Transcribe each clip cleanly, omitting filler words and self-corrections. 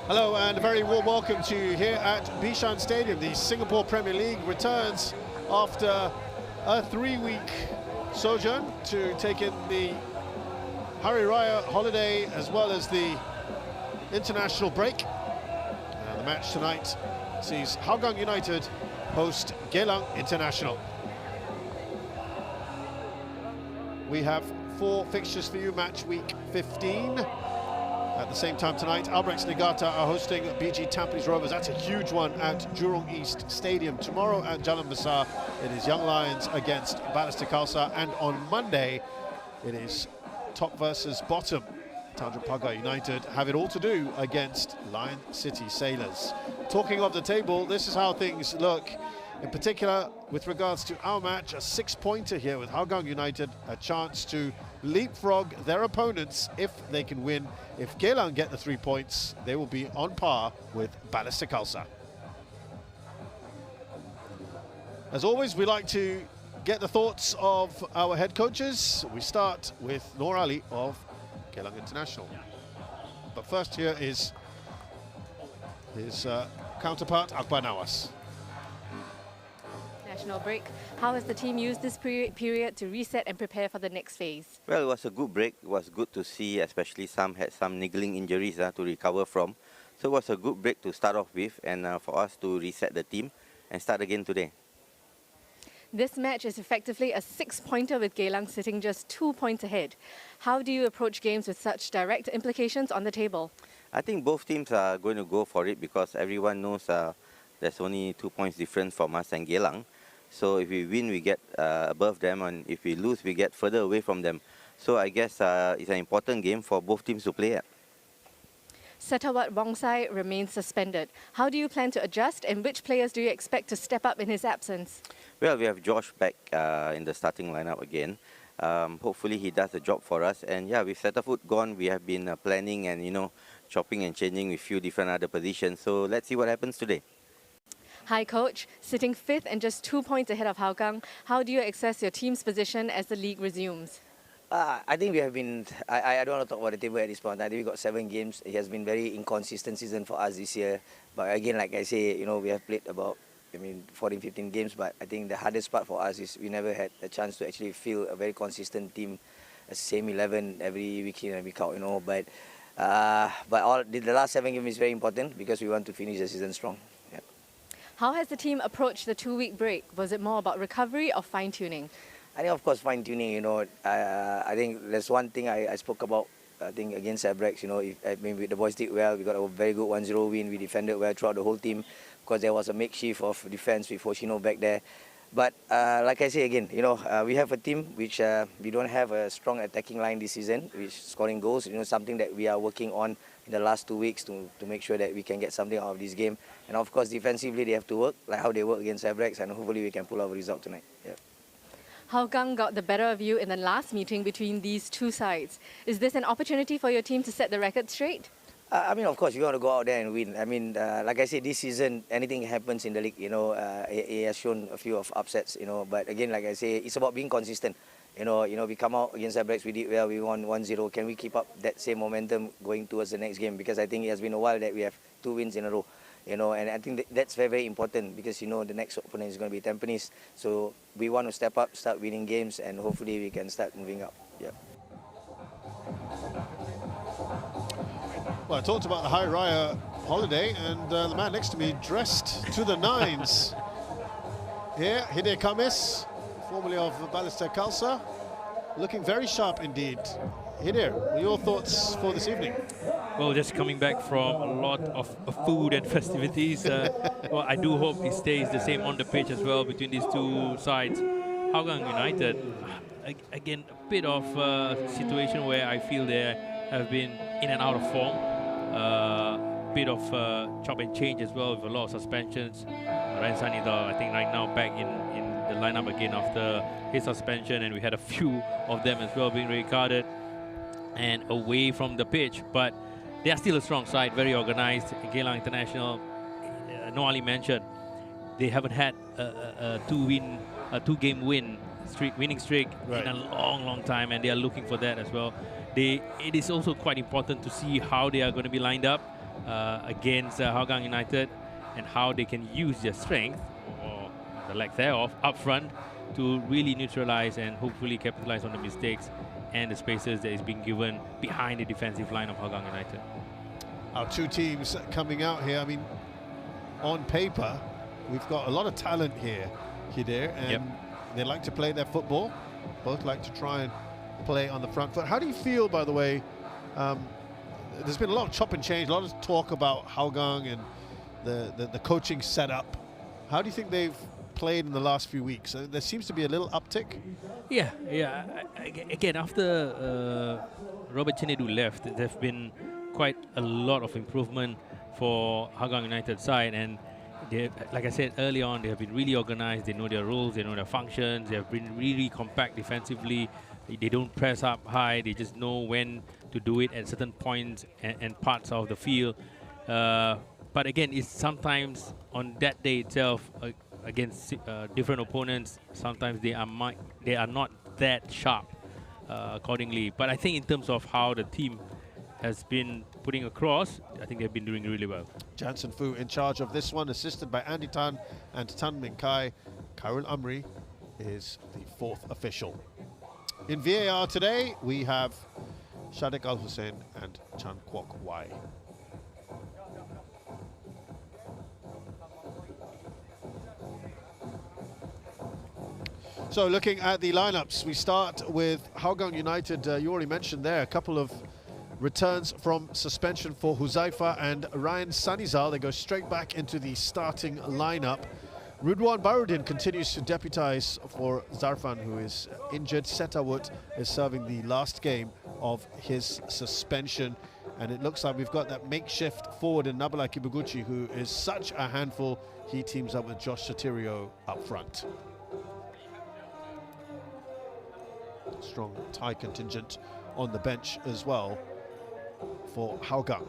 Hello and a very warm welcome to you here at Bishan Stadium. The Singapore Premier League returns after a 3-week sojourn to take in the Hari Raya holiday as well as the international break. The match tonight sees Hougang United host Geylang International. We have 4 fixtures for you, match week 15. At the same time tonight, Albrechts Niigata are hosting BG Tampines Rovers. That's a huge one at Jurong East Stadium. Tomorrow at Jalan Besar, it is Young Lions against Balestier Khalsa. And on Monday, it is top versus bottom. Tanjung Pagar United have it all to do against Lion City Sailors. Talking of the table, this is how things look. In particular, with regards to our match, a 6-pointer here with Hougang United, a chance to leapfrog their opponents if they can win. If Geylang get the 3 points, they will be on par with Balestier Khalsa. As always, we like to get the thoughts of our head coaches. We start with Noor Ali of Geylang International. But first here is his counterpart, Akbar Nawas. National break. How has the team used this period to reset and prepare for the next phase? Well, it was a good break. It was good to see, especially some had some niggling injuries to recover from. So it was a good break to start off with and for us to reset the team and start again today. This match is effectively a 6-pointer with Geylang sitting just 2 points ahead. How do you approach games with such direct implications on the table? I think both teams are going to go for it because everyone knows there's only 2 points difference from us and Geylang. So if we win, we get above them, and if we lose, we get further away from them. So I guess it's an important game for both teams to play at. Setawat Wongsai remains suspended. How do you plan to adjust, and which players do you expect to step up in his absence? Well, we have Josh back in the starting lineup again. Hopefully he does the job for us. And yeah, with Setawat gone, we have been planning and, chopping and changing with few different other positions. So let's see what happens today. Hi coach, sitting 5th and just 2 points ahead of Hougang, how do you assess your team's position as the league resumes? I think we have been, I don't want to talk about the table at this point. I think we got 7 games. It has been very inconsistent season for us this year. But again, like I say, we have played about 14, 15 games. But I think the hardest part for us is we never had a chance to actually feel a very consistent team, a same 11 every week in and week out, But the last 7 games is very important because we want to finish the season strong. Yeah. How has the team approached the 2-week break? Was it more about recovery or fine-tuning? I think, of course, fine-tuning, I think there's one thing I spoke about, I think, against Albrechts, the boys did well. We got a very good 1-0 win. We defended well throughout the whole team because there was a makeshift of defense with Hoshino back there. But like I say again, we have a team which we don't have a strong attacking line this season, which scoring goals, something that we are working on in the last 2 weeks to make sure that we can get something out of this game. And of course, defensively, they have to work, like how they work against Albrechts, and hopefully we can pull out a result tonight. Yeah. Hougang got the better of you in the last meeting between these two sides. Is this an opportunity for your team to set the record straight? Of course, we want to go out there and win. Like I said, this season, anything happens in the league, it has shown a few of upsets, But again, like I say, it's about being consistent. We come out against Albrechts, we did well, we won 1-0. Can we keep up that same momentum going towards the next game? Because I think it has been a while that we have 2 wins in a row. And I think that's very, very important because, the next opponent is going to be Tampines. So we want to step up, start winning games, and hopefully we can start moving up. Yeah. Well, I talked about the Hari Raya holiday, and the man next to me dressed to the nines. Here, Hide Kamis, formerly of Balestier Khalsa, looking very sharp indeed. Hide, what are your thoughts for this evening? Well, just coming back from a lot of food and festivities. Well, I do hope it stays the same on the pitch as well between these two sides. Hougang United, again, a bit of a situation where I feel they have been in and out of form. Bit of chop and change as well with a lot of suspensions. Ryan Sanida, I think right now back in the lineup again after his suspension, and we had a few of them as well being recarded and away from the pitch. But they are still a strong side, very organized. Geylang International, Noor Ali mentioned, they haven't had a two-game winning streak right. in a long time, and they are looking for that as well. It is also quite important to see how they are going to be lined up against Hougang United, and how they can use their strength or the lack thereof up front to really neutralize and hopefully capitalize on the mistakes and the spaces that is being given behind the defensive line of Hougang United. Our two teams coming out here, I mean, on paper, we've got a lot of talent here, Hidir, and they like to play their football. Both like to try and play on the front foot. How do you feel, by the way, there's been a lot of chop and change, a lot of talk about Hougang and the coaching setup. How do you think they've played in the last few weeks? There seems to be a little uptick. Yeah. Again, after Robert Chinedu left, there have been quite a lot of improvement for Hougang United side, and they, like I said early on, they have been really organized. They know their roles, they know their functions. They have been really compact defensively. They don't press up high. They just know when to do it at certain points and parts of the field. But again, it's sometimes on that day itself against different opponents. Sometimes they are not that sharp accordingly. But I think in terms of how the team has been putting across, I think they've been doing really well. Jansen Fu in charge of this one, assisted by Andy Tan and Tan Min Kai. Khairul Amri is the fourth official. In VAR today, we have Shadiq Al Hussein and Chan Kwok Wai. So looking at the lineups, we start with Hougang United. You already mentioned there a couple of returns from suspension for Huzaifa and Ryan Sanizal. They go straight back into the starting lineup. Ridwan Barudin continues to deputize for Zarfan, who is injured. Setawut is serving the last game of his suspension. And it looks like we've got that makeshift forward in Nabila Kibuguchi, who is such a handful. He teams up with Josh Sotirio up front. Strong Thai contingent on the bench as well for Hougang.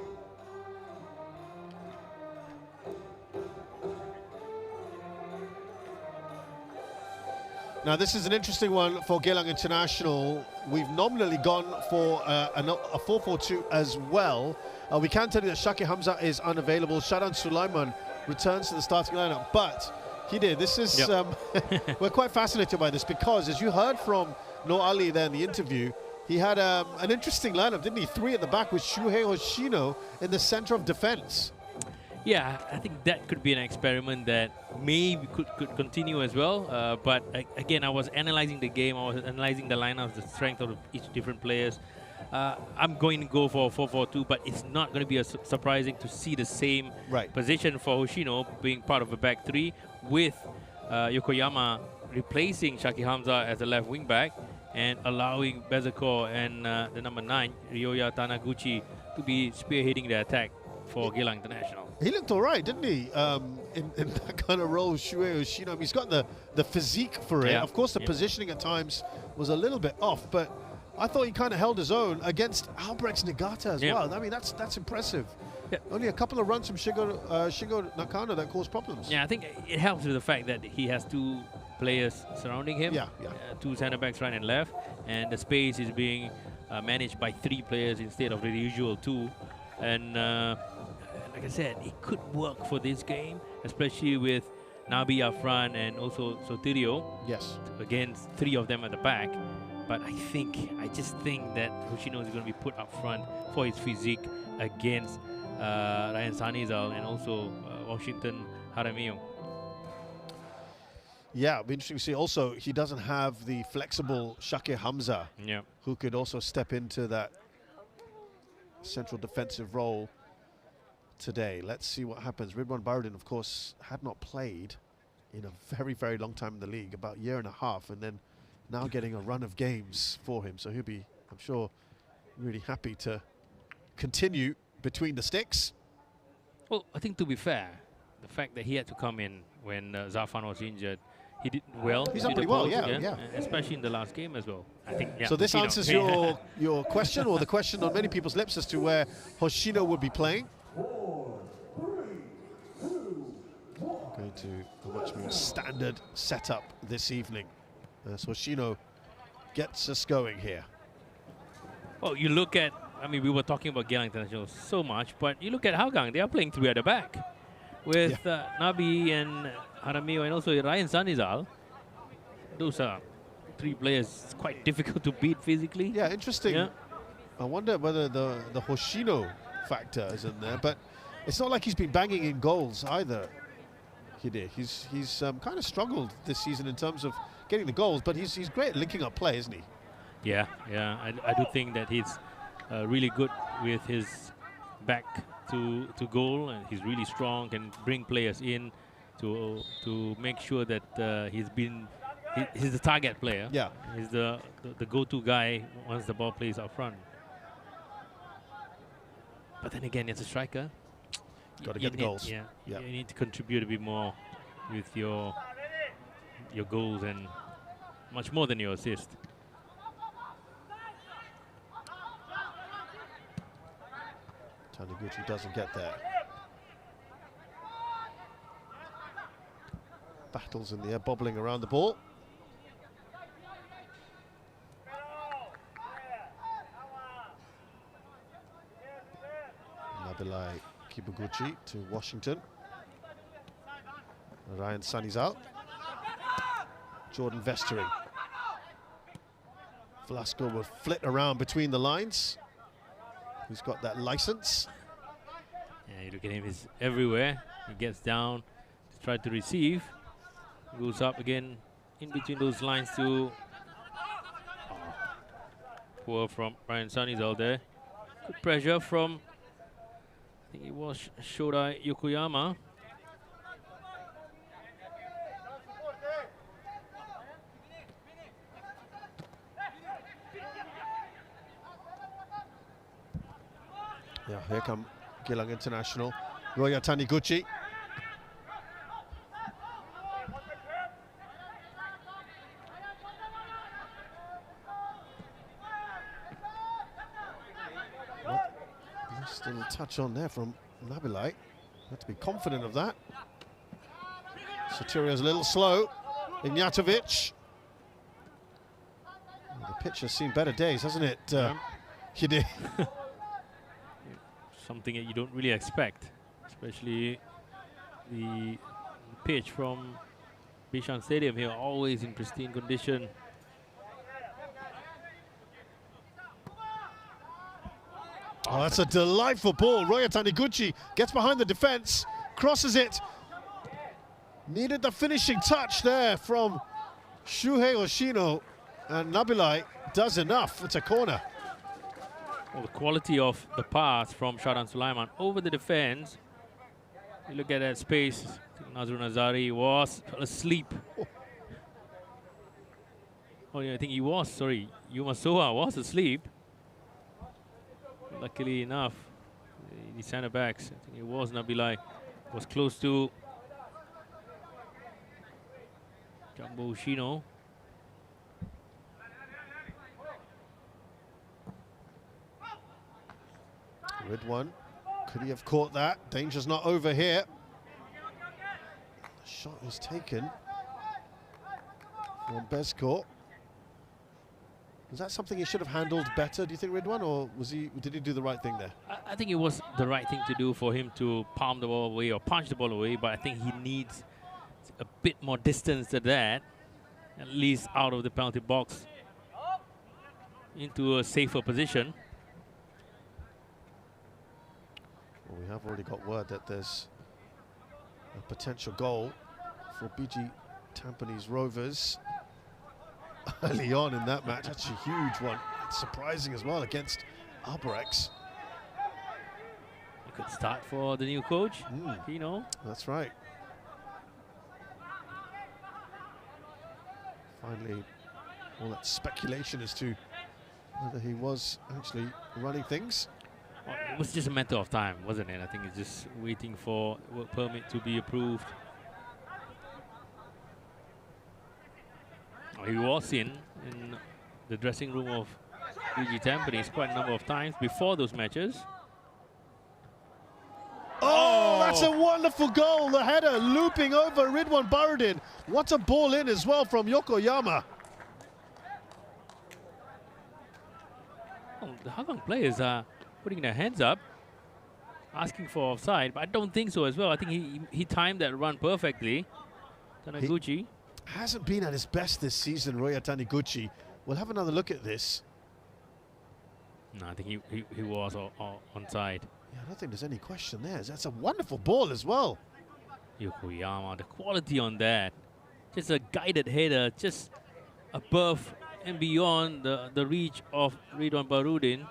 Now this is an interesting one for Geylang International. We've nominally gone for a 4-4-2 as well. We can tell you that Shaki Hamza is unavailable. Shadan Sulaiman returns to the starting lineup, but this is we're quite fascinated by this, because as you heard from Noor Ali there in the interview, he had an interesting lineup, didn't he? Three at the back with Shuhei Hoshino in the center of defense. Yeah, I think that could be an experiment that maybe could continue as well. But again, I was analyzing the game. I was analyzing the lineups, the strength of each different players. I'm going to go for 4-4-2, but it's not going to be surprising to see the same position for Hoshino being part of a back three, with Yokoyama replacing Shaki Hamza as a left wing back and allowing Bezakor and the number 9, Ryoya Tanaguchi, to be spearheading the attack for Geylang International. He looked all right, didn't he? In that kind of role, Shuhei Hoshino. I mean, he's got the physique for it. Of course, the positioning at times was a little bit off, but I thought he kind of held his own against Albrecht Nagata as well. I mean, that's impressive. Only a couple of runs from Shingo Nakano that caused problems. Yeah, I think it helps with the fact that he has two players surrounding him. Two centre backs right and left, and the space is being managed by 3 players instead of the usual 2. And like I said, it could work for this game, especially with Nabi up front and also Sotirio. Against 3 of them at the back. But I just think that Hoshino is going to be put up front for his physique against Ryan Sanizal and also Washington Jaramillo. Yeah, it'll be interesting to see. Also, he doesn't have the flexible Shaki Hamza, who could also step into that central defensive role today. Let's see what happens. Ridwan Barudin, of course, had not played in a very, very long time in the league, about a year and a half, and then now getting a run of games for him. So he'll be, I'm sure, really happy to continue between the sticks. Well, I think to be fair, the fact that he had to come in when Zarfan was injured, he did well. He's done pretty well, yeah. Especially in the last game as well. I think. So this answers your question, or the question on many people's lips as to where Hoshino would be playing. Going to a much more standard setup this evening. So Hoshino gets us going here. Well, you look at I mean, we were talking about Geylang International so much, but you look at Hougang, they are playing three at the back with Nabi and Haramio and also Ryan Sanizal. Those are three players. It's quite difficult to beat physically. Yeah, interesting. Yeah. I wonder whether the Hoshino factor is in there, but it's not like he's been banging in goals either. He's kind of struggled this season in terms of getting the goals, but he's great at linking up play, isn't he? Yeah. I do think that he's really good with his back to goal, and he's really strong, can bring players in to make sure that he's the target player. Yeah. He's the go-to guy once the ball plays out front. But then again, as a striker, Got to get the goals. Yeah, you need to contribute a bit more with your goals and much more than your assist. Taniguchi doesn't get there. Battles in the air, bobbling around the ball. Nabilai Kibuguchi to Washington. Ryan Sanizal. Jordan Vestering. Velasco will flit around between the lines. Who's got that license? Yeah, you look at him, he's everywhere. He gets down to try to receive. Goes up again in between those lines to poor from Ryan Sanizal there. Good pressure from, I think it was Shodai Yokoyama. Yeah, here come Geylang International. Roya Taniguchi. Just a little touch on there from Nabilai. Have to be confident of that. Sotirio's a little slow. Ignjatovic. The pitch has seen better days, hasn't it, Hide? Something that you don't really expect, especially the pitch from Bishan Stadium here, always in pristine condition. Oh, that's a delightful ball. Roya Taniguchi gets behind the defense, crosses it. Needed the finishing touch there from Shuhei Oshino, and Nabilai does enough. It's a corner. Well, the quality of the pass from Sharan Sulaiman over the defense. You look at that space. Nazrul Nazari was asleep. Oh, yeah, I think he was. Sorry, Yuma Soha was asleep. Luckily enough, the centre backs, I think it was Nabilai, was close to Jumbo Ushino. Ridwan, could he have caught that? Danger's not over here. The shot is taken from Bezcourt. Was that something he should have handled better, do you think, Ridwan, or did he do the right thing there? I think it was the right thing to do for him to palm the ball away or punch the ball away, but I think he needs a bit more distance than that, at least out of the penalty box into a safer position. Well, we have already got word that there's a potential goal for BG Tampines Rovers early on in that match. That's a huge one. Surprising as well against Albirex. A good start for the new coach, Pino. That's right. Finally, all that speculation as to whether he was actually running things. Well, it was just a matter of time, wasn't it? I think it's just waiting for work permit to be approved. He was in the dressing room of BG Tampines quite a number of times before those matches. Oh, that's a wonderful goal. The header looping over Ridwan Baradin. What a ball in as well from Yokoyama. Well, the Hougang players are putting their hands up, asking for offside, but I don't think so as well. I think he timed that run perfectly. Taniguchi. Hasn't been at his best this season, Roya Taniguchi. We'll have another look at this. No, I think he was onside. Yeah, I don't think there's any question there. That's a wonderful ball as well. Yokoyama, the quality on that. Just a guided header, just above and beyond the reach of Ridwan Barudin.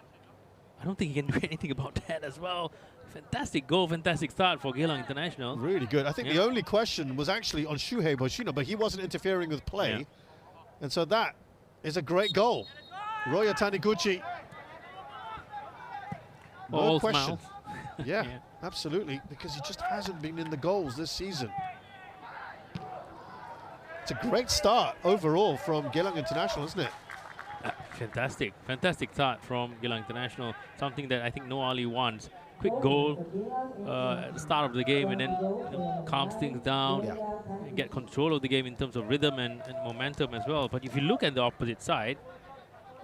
I don't think he can do anything about that as well. Fantastic goal, fantastic start for Geylang International. Really good. I think the only question was actually on Shuhei Boshino, but he wasn't interfering with play. Yeah. And so that is a great goal. Roya Taniguchi. No All question. smiles. Yeah, Yeah. absolutely, because he just hasn't been in the goals this season. It's a great start overall from Geylang International, isn't it? Fantastic, fantastic start from Geylang International. Something that I think No Ali wants. Quick goal at the start of the game, and then calms things down, and get control of the game in terms of rhythm and momentum as well. But if you look at the opposite side,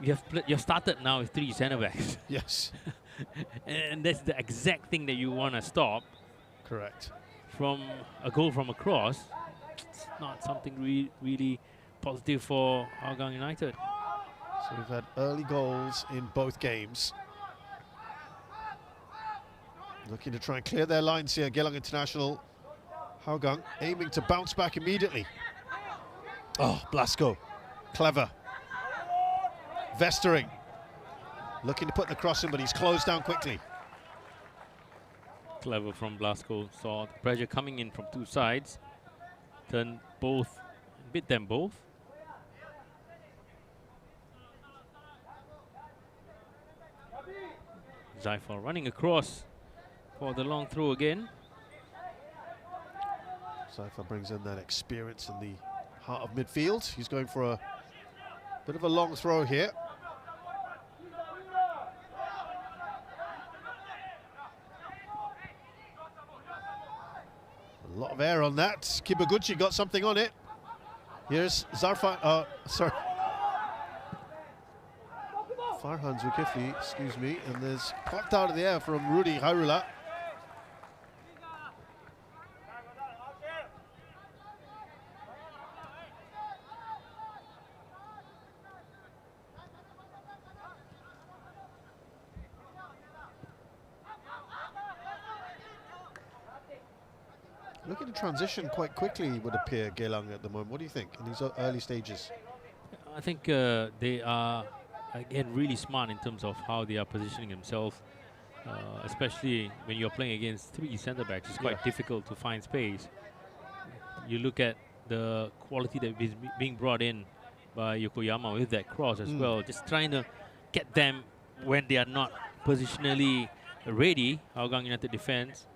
you've started now with 3 centre backs, Yes, and that's the exact thing that you want to stop. correct. From a goal from across, it's not something really positive for Hougang United. So we've had early goals in both games. Looking to try and clear their lines here, Geylang International. Hougang aiming to bounce back immediately. Oh, Blasco, clever. Vestering, looking to put the cross in, but he's closed down quickly. Clever from Blasco, saw the pressure coming in from 2 sides, turned both, beat them both. Zaifar running across for the long throw again. Saifa brings in that experience in the heart of midfield. He's going for a bit of a long throw here. A lot of air on that. Kibaguchi got something on it. Here's Farhan Zulkifli, excuse me, and there's plucked out of the air from Rudy Hairula. Looking to transition quite quickly, would appear, Geylang at the moment. What do you think in these early stages? I think they are, again, really smart in terms of how they are positioning themselves, especially when you're playing against 3 centre-backs. It's quite difficult to find space. You look at the quality that is being brought in by Yokoyama with that cross as well, just trying to get them when they are not positionally ready, Hougang United defense.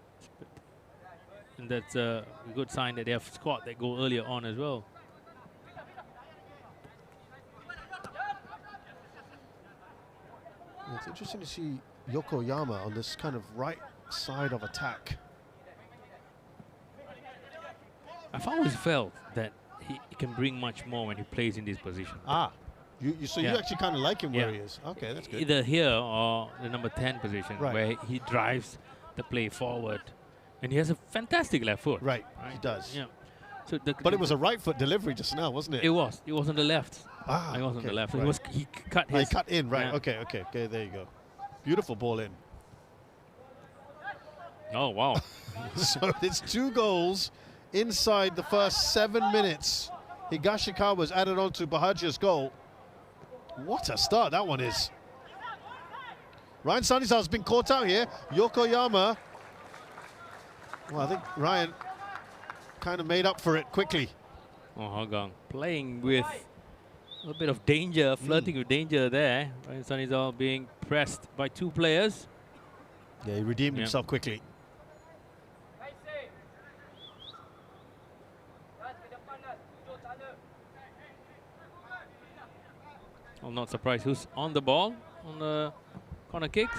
And that's a good sign that they have scored that goal earlier on as well. It's interesting to see Yokoyama on this kind of right side of attack. I've always felt that he can bring much more when he plays in this position. You actually kind of like him where he is. Okay, that's good. Either here or the number 10 position, Right. where he drives the play forward. And he has a fantastic left foot. Right, he does. Yeah. So But it was a right foot delivery just now, wasn't it? It was. It was on the left. It It was on the left. Right. He cut his. He cut in, right. Yeah. Okay, there you go. Beautiful ball in. Oh, wow. So it's 2 goals inside the first 7 minutes. Higashikawa's added on to Bahagia's goal. What a start that one is. Ryan Sanizawa's been caught out here. Yokoyama. Well, I think Ryan kind of made up for it quickly. Oh, Hougang playing with a little bit of danger, flirting with danger there. Ryan Sanizawa being pressed by 2 players. Yeah, he redeemed himself quickly. I'm not surprised who's on the ball on the corner kicks.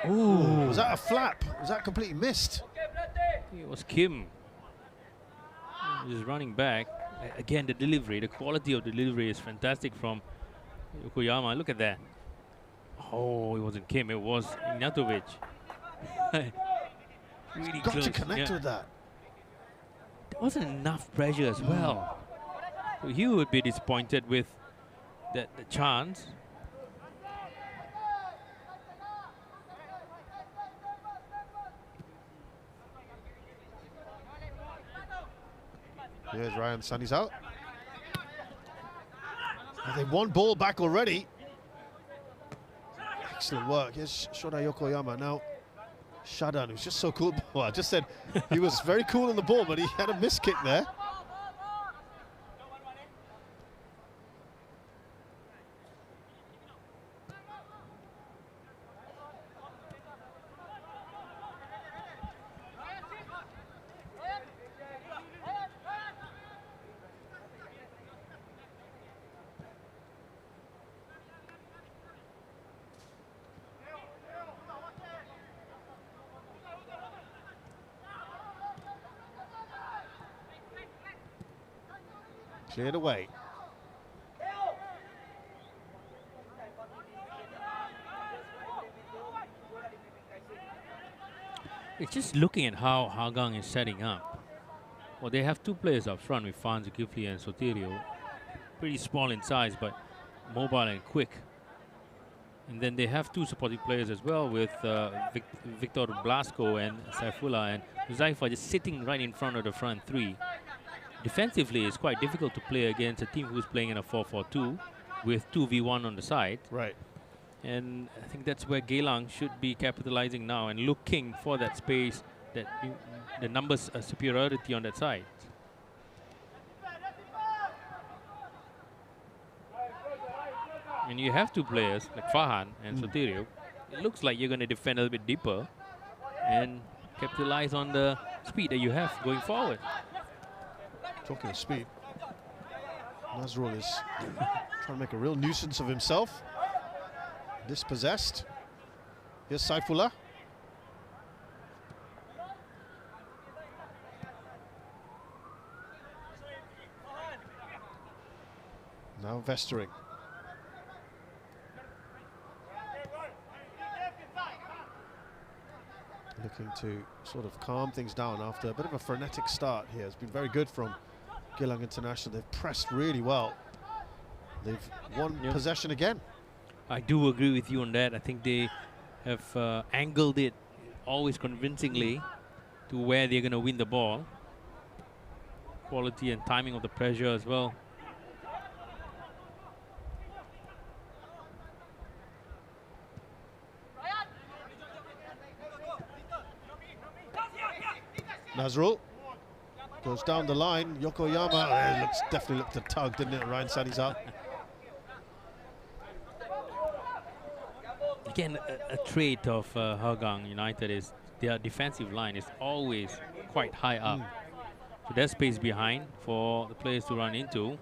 Ooh, Was that a flap? Was that completely missed? it was Kim. Just running back. Again, the delivery, the quality of the delivery is fantastic from Yokoyama. Look at that. Oh, it wasn't Kim, it was Ignatovic. Really Got close. to connect yeah. with that. There wasn't enough pressure as well. So he would be disappointed with the chance. Here's Ryan Sunny's out. Oh, they won ball back already. Excellent work. Here's Shoda Yokoyama now. Shadan, who's just so cool. Well, I just said he was very cool in the ball, but he had a miss kick there. Cleared away. It's just looking at how Hougang is setting up. Well, they have two players up front with Fan Zulkifli and Sotirio. Pretty small in size, but mobile and quick. And then they have two supporting players as well with Victor Blasco and Saifullah, and Huzaifa just sitting right in front of the front three. Defensively, it's quite difficult to play against a team who's playing in a 4-4-2 with 2v1 on the side. Right. And I think that's where Geylang should be capitalizing now and looking for that space, that the numbers superiority on that side. And you have two players like Fahan and Sotirio. It looks like you're going to defend a little bit deeper and capitalize on the speed that you have going forward. Talking of speed, Nazrul is trying to make a real nuisance of himself. Dispossessed. Here's Saifullah. Now Vestering. Looking to sort of calm things down after a bit of a frenetic start here. It's been very good from Geylang International. They've pressed really well. They've won possession again. I do agree with you on that. I think they have angled it always convincingly to where they're going to win the ball. Quality and timing of the pressure as well. Nazrul goes down the line. Yokoyama definitely looked a tug, didn't it? Ryan Sani's out. Again, a trait of Hougang United is their defensive line is always quite high up. So there's space behind for the players to run into.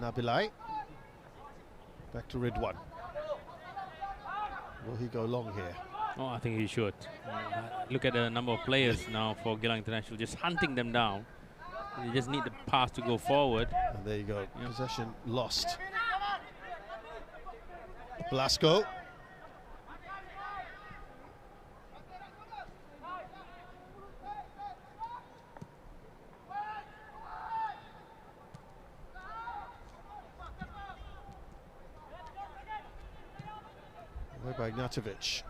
Nabilai. Back to Ridwan. Will he go long here? Oh, I think he should. Look at the number of players now for Geylang International, just hunting them down. They just need the pass to go forward. And there you go. Possession lost. Blasco. Away by Ignatovic.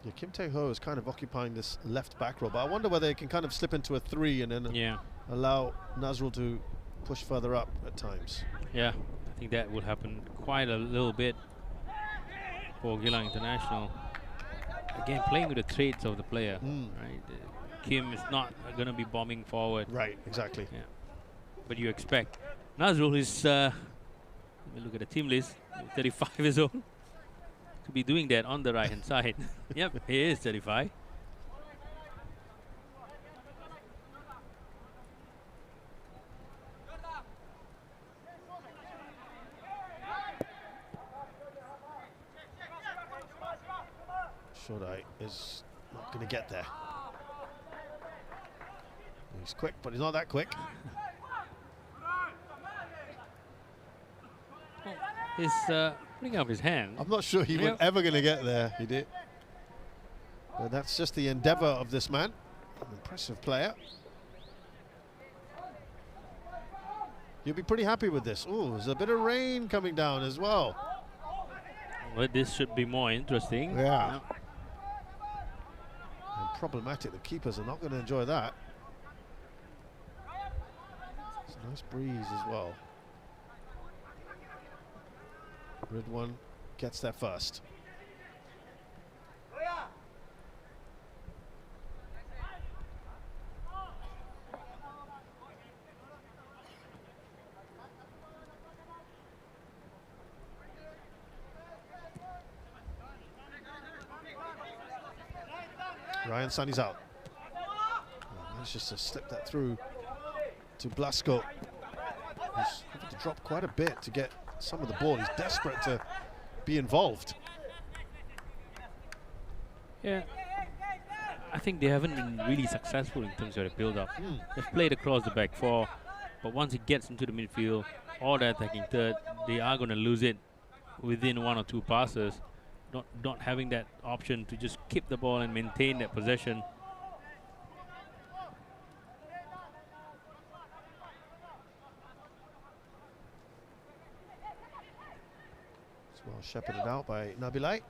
Yeah, Kim Tae-ho is kind of occupying this left back row, but I wonder whether they can kind of slip into a 3 and then allow Nazrul to push further up at times. Yeah, I think that would happen quite a little bit for Geylang International. Again, playing with the traits of the player, right? Kim is not going to be bombing forward. Right, exactly. Yeah. But you expect. Nazrul is, let me look at the team list, 35 years old. To be doing that on the right-hand side. Yep, he is 35. Shodai is not going to get there. He's quick, but he's not that quick. He's putting up his hand. I'm not sure he was ever going to get there. He did. But that's just the endeavour of this man. An impressive player. You'll be pretty happy with this. Oh, there's a bit of rain coming down as well. Well, this should be more interesting. Yeah. And problematic. The keepers are not going to enjoy that. It's a nice breeze as well. Ridwan gets there first. Ryan Sunny's out. Managed just to slip that through to Blasco. He's having to drop quite a bit to get some of the ball. He's desperate to be involved. Yeah, I think they haven't been really successful in terms of the build-up. They've played across the back four, but once it gets into the midfield or the attacking third, they are going to lose it within one or two passes. Not having that option to just keep the ball and maintain that possession. It's well shepherded out by Nabilai.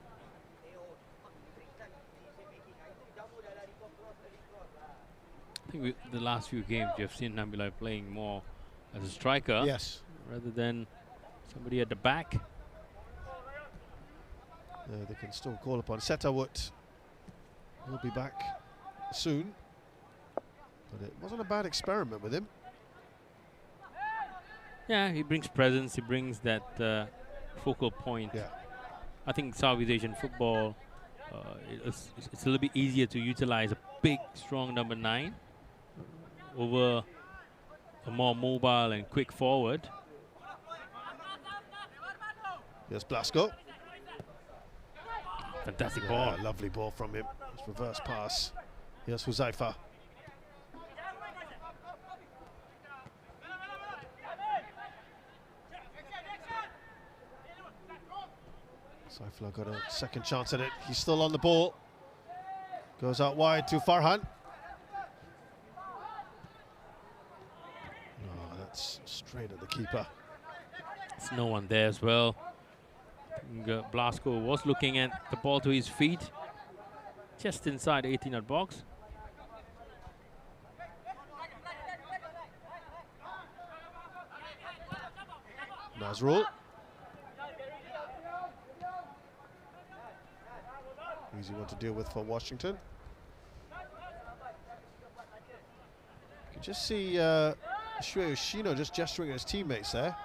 I think the last few games you have seen Nabilai playing more as a striker, Yes. rather than somebody at the back. They can still call upon Setawut. He'll be back soon. But it wasn't a bad experiment with him. Yeah, he brings presence, he brings that focal point. Yeah. I think Southeast Asian football, it's a little bit easier to utilize a big, strong number 9 over a more mobile and quick forward. Here's Blasco. Fantastic ball. Lovely ball from him. It's reverse pass. Here's Huzaifa. Saifullah got a second chance at it. He's still on the ball. Goes out wide to Farhan. Oh, that's straight at the keeper. There's no one there as well. Blasco was looking at the ball to his feet, just inside the 18-yard box. Nazrul. Easy one to deal with for Washington. You can just see Shue Yoshino just gesturing at his teammates there.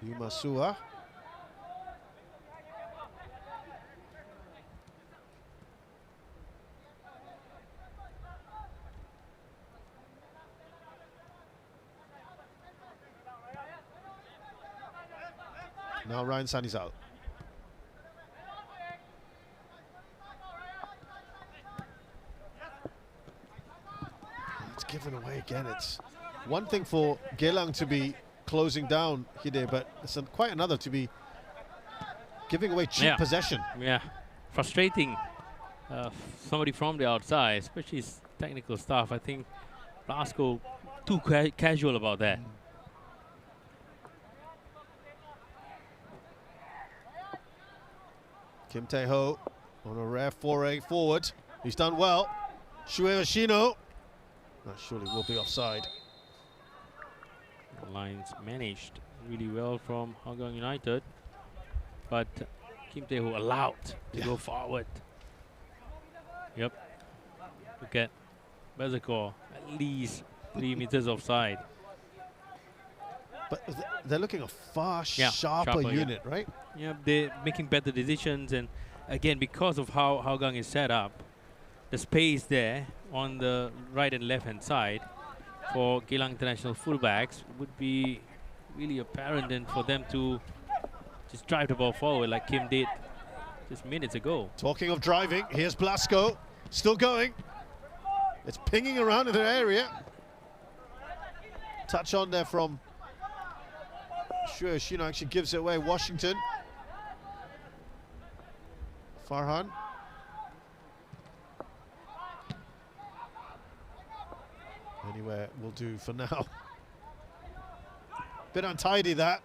Yumasua. Now Ryan Sani's out. It's given away again. It's one thing for Geylang to be closing down Hide, but it's quite another to be giving away cheap possession. Yeah, frustrating. Somebody from the outside, especially his technical staff. I think Blasco too casual about that. Kim Tae-ho on a rare foray forward. He's done well. Shue Yoshino. That surely will be offside. The lines managed really well from Hougang United, but Kim Tae-ho allowed to go forward. Yep. Look at Bezakor, at least 3 meters offside. But they're looking a far sharper unit, right? Yeah, they're making better decisions, and again, because of how Hougang is set up, the space there on the right and left hand side for Geylang International fullbacks would be really apparent, and for them to just drive the ball forward like Kim did just minutes ago. Talking of driving, here's Blasco, still going. It's pinging around in their area. Touch on there from Shino, actually gives it away. Washington. Farhan. Anywhere will do for now. Bit untidy that.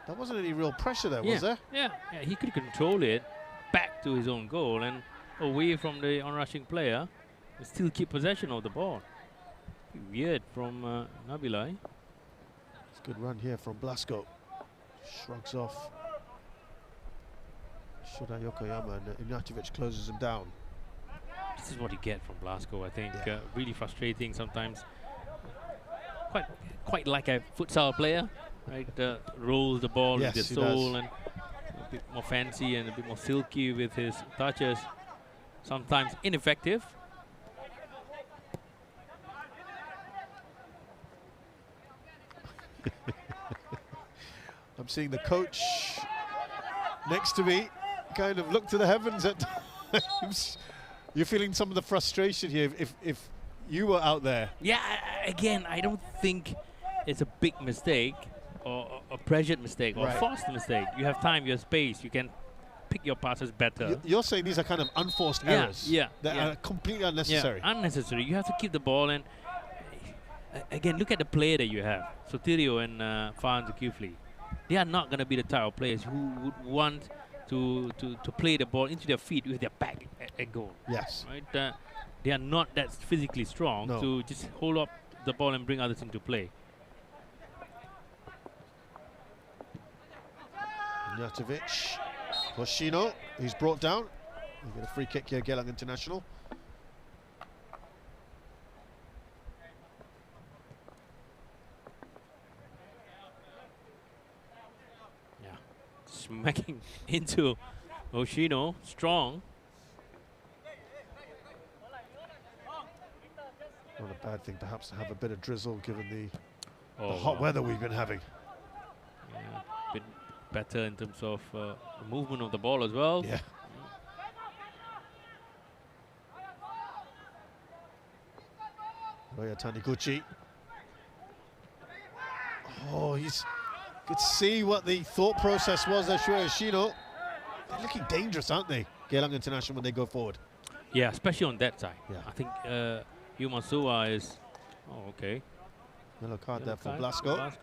There wasn't any real pressure there, was there? Yeah, he could control it back to his own goal and away from the onrushing player, and still keep possession of the ball. Weird from Nabilai. It's a good run here from Blasco. Shrugs off Shoda Yokoyama, and Ignatovic closes him down. This is what you get from Blasco, I think. Really frustrating sometimes. Quite like a futsal player, right? Rolls the ball with his soul and a bit more fancy and a bit more silky with his touches. Sometimes ineffective. I'm seeing the coach next to me kind of look to the heavens at times. You're feeling some of the frustration here if you were out there. Yeah, again, I don't think it's a big mistake or a pressured mistake or a forced mistake. You have time, you have space, you can pick your passes better. You're saying these are kind of unforced errors. That are completely unnecessary. Yeah, unnecessary. You have to keep the ball, and again, look at the player that you have. Sotirio and Farhan Zulkifli. They are not going to be the type of players who would want to play the ball into their feet with their back at goal. Yes. Right? They are not that physically strong to just hold up the ball and bring others into play. Ignatovic. Hoshino, he's brought down. We get a free kick here, Geylang International. Smacking into Hoshino, strong. Not a bad thing, perhaps, to have a bit of drizzle given the hot weather we've been having. Yeah, a bit better in terms of the movement of the ball as well. Yeah. Roya Taniguchi. Oh, he's could see what the thought process was there, Shino. They're looking dangerous, aren't they, Geylang International, when they go forward? Yeah, especially on that side. Yeah. I think Yumasua is... Oh, okay. Yellow card there for Blasco. Let's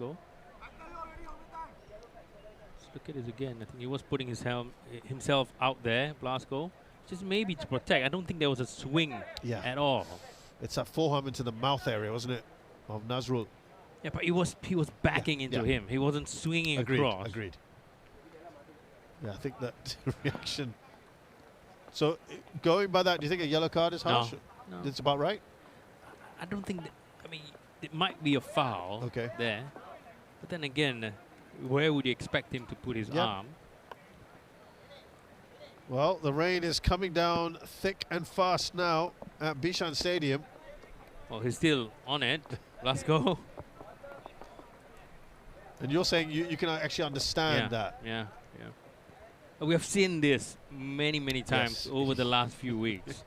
look at this again. I think he was putting himself out there, Blasco. Just maybe to protect. I don't think there was a swing at all. It's that forearm into the mouth area, wasn't it, of Nazrul? Yeah, but he was backing into him. He wasn't swinging across. Agreed. Yeah, I think that reaction. So, going by that, do you think a yellow card is harsh? No. It's about right? I don't think... I mean, it might be a foul there. But then again, where would you expect him to put his arm? Well, the rain is coming down thick and fast now at Bishan Stadium. Well, he's still on it. Let's go. And you're saying you can actually understand that? Yeah. We have seen this many times over the last few weeks.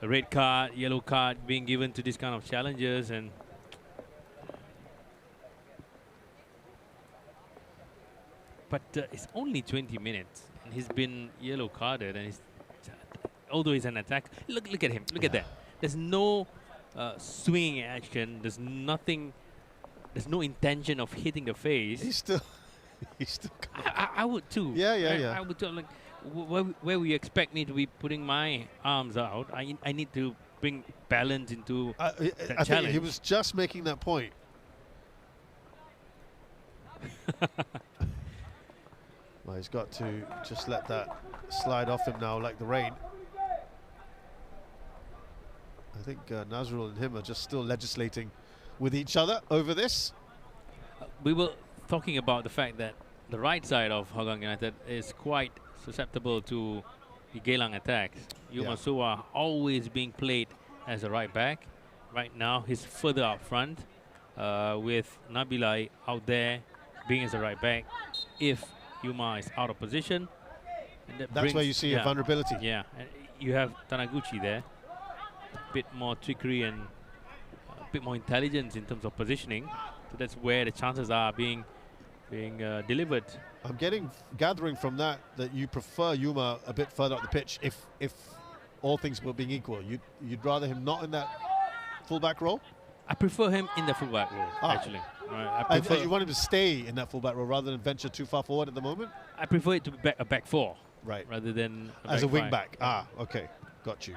A red card, yellow card being given to these kind of challenges, and but it's only 20 minutes, and he's been yellow carded, and although he's an attack, look at him, look at that. There's no swinging action. There's nothing. There's no intention of hitting the face. He's still. I would too. Yeah. I would too. Like, where would you expect me to be putting my arms out? I need to bring balance into that challenge. Think he was just making that point. Well, he's got to just let that slide off him now, like the rain. I think Nazrul and him are just still legislating with each other over this. We were talking about the fact that the right side of Hougang United is quite susceptible to the Geylang attacks. Yumasua always being played as a right back. Right now, he's further up front with Nabilai out there being as a right back if Yuma is out of position. And That's where you see a vulnerability. Yeah, and you have Taniguchi there. A bit more trickery and a bit more intelligence in terms of positioning. So that's where the chances are being delivered. I'm gathering from that you prefer Yuma a bit further up the pitch if all things were being equal. You'd rather him not in that fullback role? I prefer him in the fullback role, actually. I And you want him to stay in that fullback role rather than venture too far forward at the moment? I prefer it to be a back four, right, rather than as a wing five. back. Ah, okay, got you.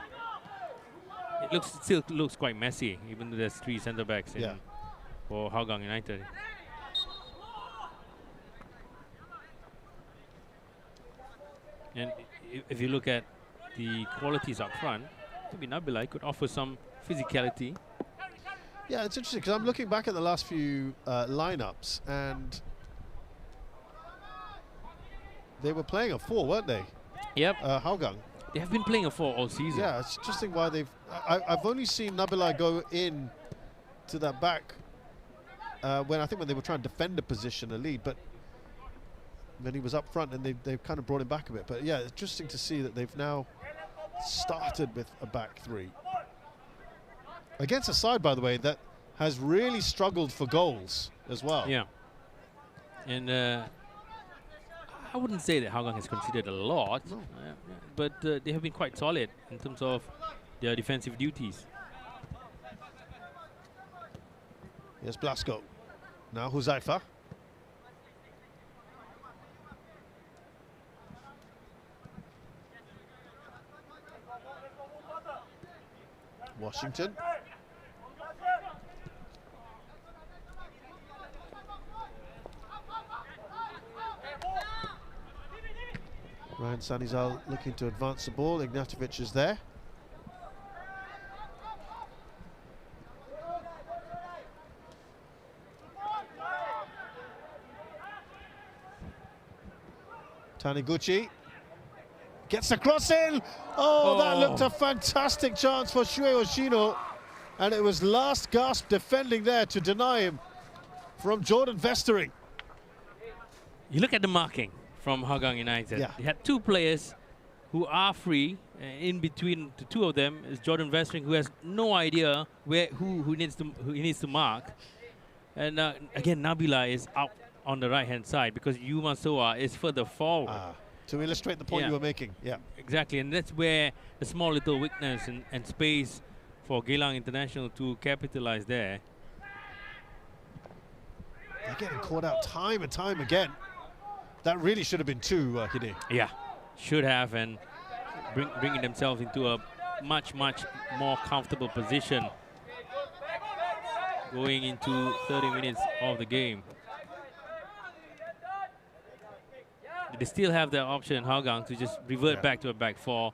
It still looks quite messy, even though there's 3 centre backs for Hougang United. And if you look at the qualities up front, maybe Nabilai could offer some physicality. Yeah, it's interesting because I'm looking back at the last few lineups, and they were playing a 4, weren't they? Yep. Hougang. They have been playing a 4 all season. Yeah, it's interesting why they've. I've only seen Nabilai go in to that back when they were trying to defend a position, a lead, but then he was up front and they've kind of brought him back a bit. But yeah, it's interesting to see that they've now started with a back 3 against a side, by the way, that has really struggled for goals as well. Yeah. And I wouldn't say that Hougang has conceded a lot, but they have been quite solid in terms of their defensive duties. Here's Blasco. Now Huzaifa. Washington. Ryan Sanizal looking to advance the ball. Ignatovic is there. Taniguchi gets the cross in. Oh, that looked a fantastic chance for Shue Oshino. And it was last gasp defending there to deny him from Jordan Vestering. You look at the marking from Hougang United. Yeah. They had 2 players who are free. In between the 2 of them is Jordan Vestering, who has no idea who he needs to mark. And again, Nabila is out on the right-hand side because Yuma Soa is further forward. To illustrate the point you were making. Yeah, exactly. And that's where the small little weakness and space for Geylang International to capitalize there. They're getting caught out time and time again. That really should have been 2, Hide. Yeah, should have, and bringing themselves into a much more comfortable position going into 30 minutes of the game. They still have the option, Hougang, to just revert back to a back 4,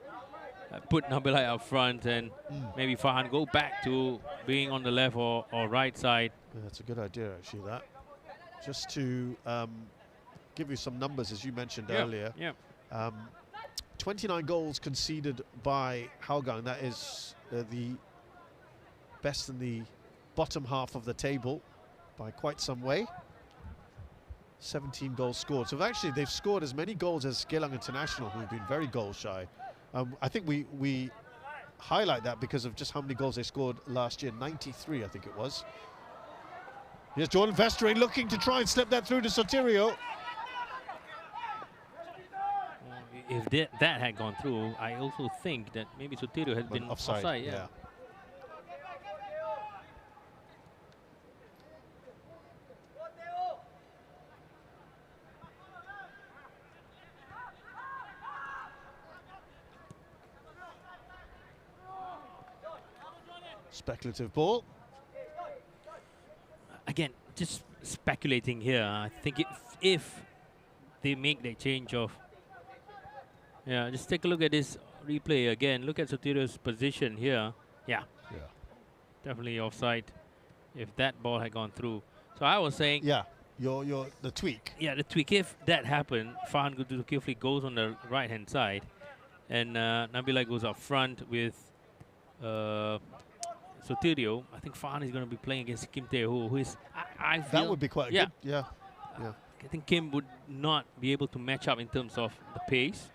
put Nabilai up front, and maybe Farhan go back to being on the left or right side. Yeah, that's a good idea, actually, that. Just to give you some numbers, as you mentioned earlier. Yeah. 29 goals conceded by Hougang. That is the best in the bottom half of the table by quite some way. 17 goals scored. So actually they've scored as many goals as Geylang International, who've been very goal shy. I think we highlight that because of just how many goals they scored last year. 93, I think it was. Here's Jordan Vestering looking to try and slip that through to Sotirio. If that had gone through, I also think that maybe Sotirio has been offside. Yeah. Speculative ball. Again, just speculating here. I think if they make that change of... Yeah, just take a look at this replay again. Look at Sotirio's position here. Yeah. Definitely offside if that ball had gone through. So I was saying... Yeah, the tweak. Yeah, the tweak. If that happened, Farhan Zulkifli goes on the right-hand side, and Nabila goes up front with Sotirio. I think Farhan is going to be playing against Kim Tae-ho, who is... I feel that would be quite good. Yeah. Yeah. I think Kim would not be able to match up in terms of the pace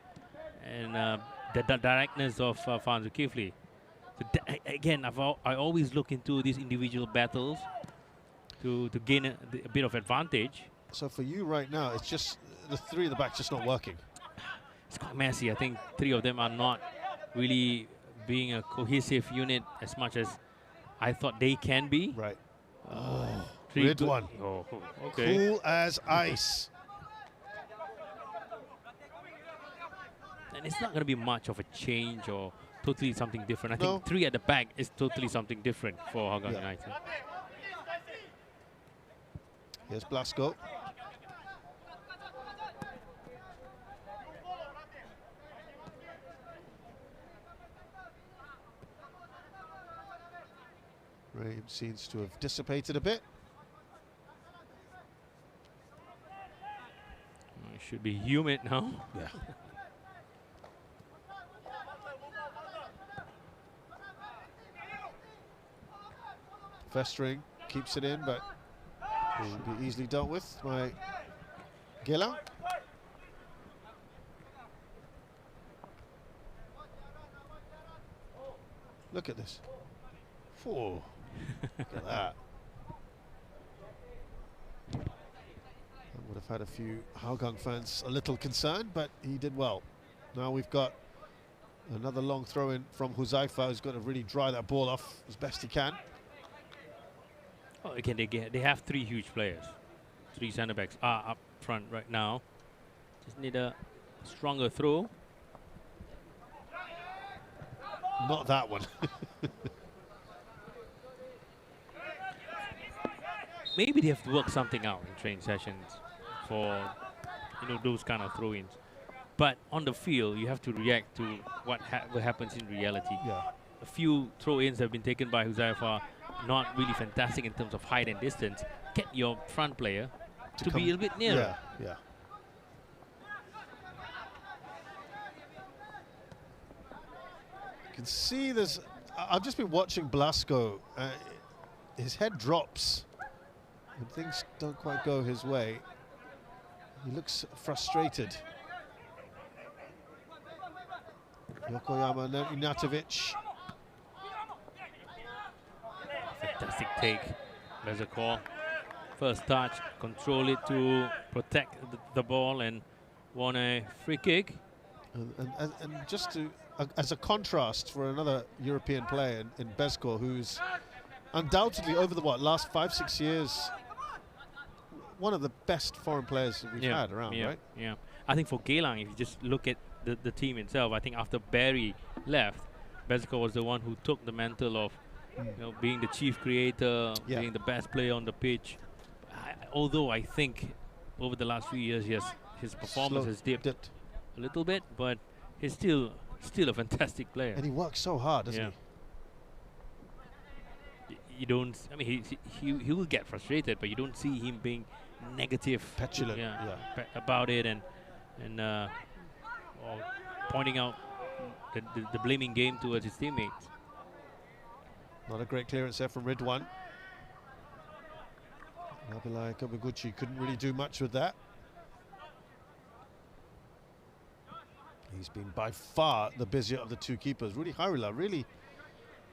and the directness of Fan Zulkifli. So again, I always look into these individual battles to gain a bit of advantage. So for you right now, it's just the three at the back just not working. It's quite messy. I think three of them are not really being a cohesive unit as much as I thought they can be. Right. Ridwan. Oh, okay. Cool as ice. And it's not going to be much of a change or totally something different. I No. think three at the back is totally something different for Hougang Yeah. United. Here's Blasco. Rain seems to have dissipated a bit. It should be humid now. Yeah. Festering keeps it in, but should be easily dealt with by Geylang. Look at this. Oh, look at that. I would have had a few Hougang fans a little concerned, but he did well. Now we've got another long throw in from Huzaifa, who's got to really dry that ball off as best he can. Oh, again, they have three huge players. Three centre backs are up front right now. Just need a stronger throw. Not that one. Maybe they have to work something out in training sessions for those kind of throw-ins. But on the field, you have to react to what happens in reality. Yeah. A few throw-ins have been taken by Huzaifa, not really fantastic in terms of height and distance. Get your front player to be a little bit nearer. Yeah, yeah. You can see there's. I've just been watching Blasco. His head drops, and things don't quite go his way. He looks frustrated. Yokoyama Inatovic. Fantastic take. There's a call. First touch, control it to protect the ball and won a free kick. And just to, as a contrast for another European player in Bezko, who's undoubtedly over the last 5-6 years, one of the best foreign players that we've had around, right? Yeah. I think for Geylang, if you just look at the team itself, I think after Barry left, Bezko was the one who took the mantle of being the chief creator, being the best player on the pitch. Although I think over the last few years, his performance has dipped a little bit, but he's still a fantastic player. And he works so hard, doesn't he? You don't. I mean, he will get frustrated, but you don't see him being negative, petulant, about it, and or pointing out the blaming game towards his teammates. Not a great clearance there from Ridwan. Nabilai Kobaguchi couldn't really do much with that. He's been by far the busier of the two keepers. Rudy Harila really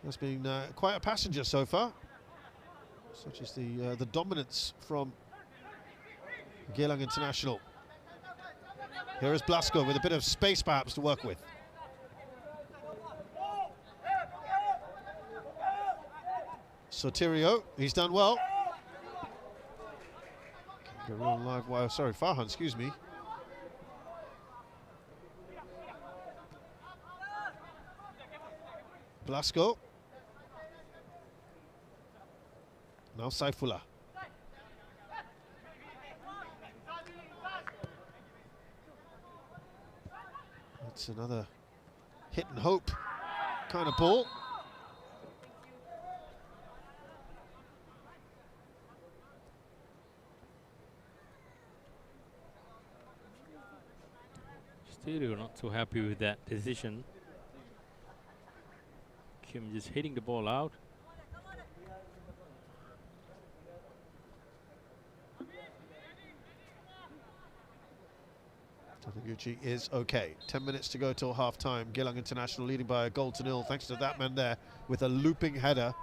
has been quite a passenger so far. Such is the dominance from Geylang International. Here is Blasco with a bit of space perhaps to work with. Sotirio, he's done well. Get a real live wire. Sorry, Farhan, excuse me. Blasco. Now Saifullah. That's another hit and hope kind of ball. Still not so happy with that decision. Kim just hitting the ball out. Taguchi is okay. 10 minutes to go till half-time. Geylang International leading by a goal to nil, thanks to that man there with a looping header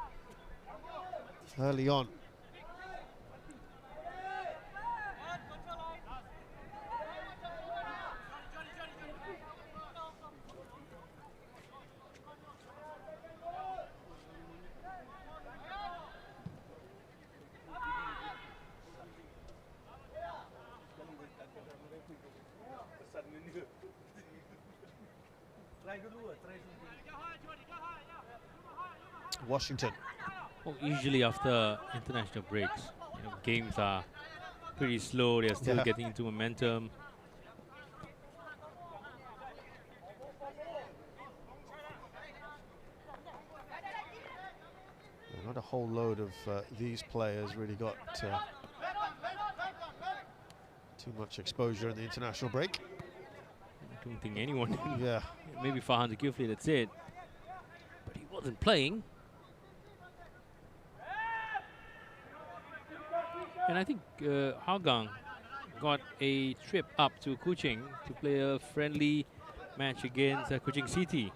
early on. Washington. Well, usually after international breaks, games are pretty slow. They're still getting into momentum. Not a whole load of these players really got too much exposure in the international break. I don't think anyone. Yeah. Maybe Farhan Zulkifli, that's it. But he wasn't playing. And I think Hougang got a trip up to Kuching to play a friendly match against Kuching City,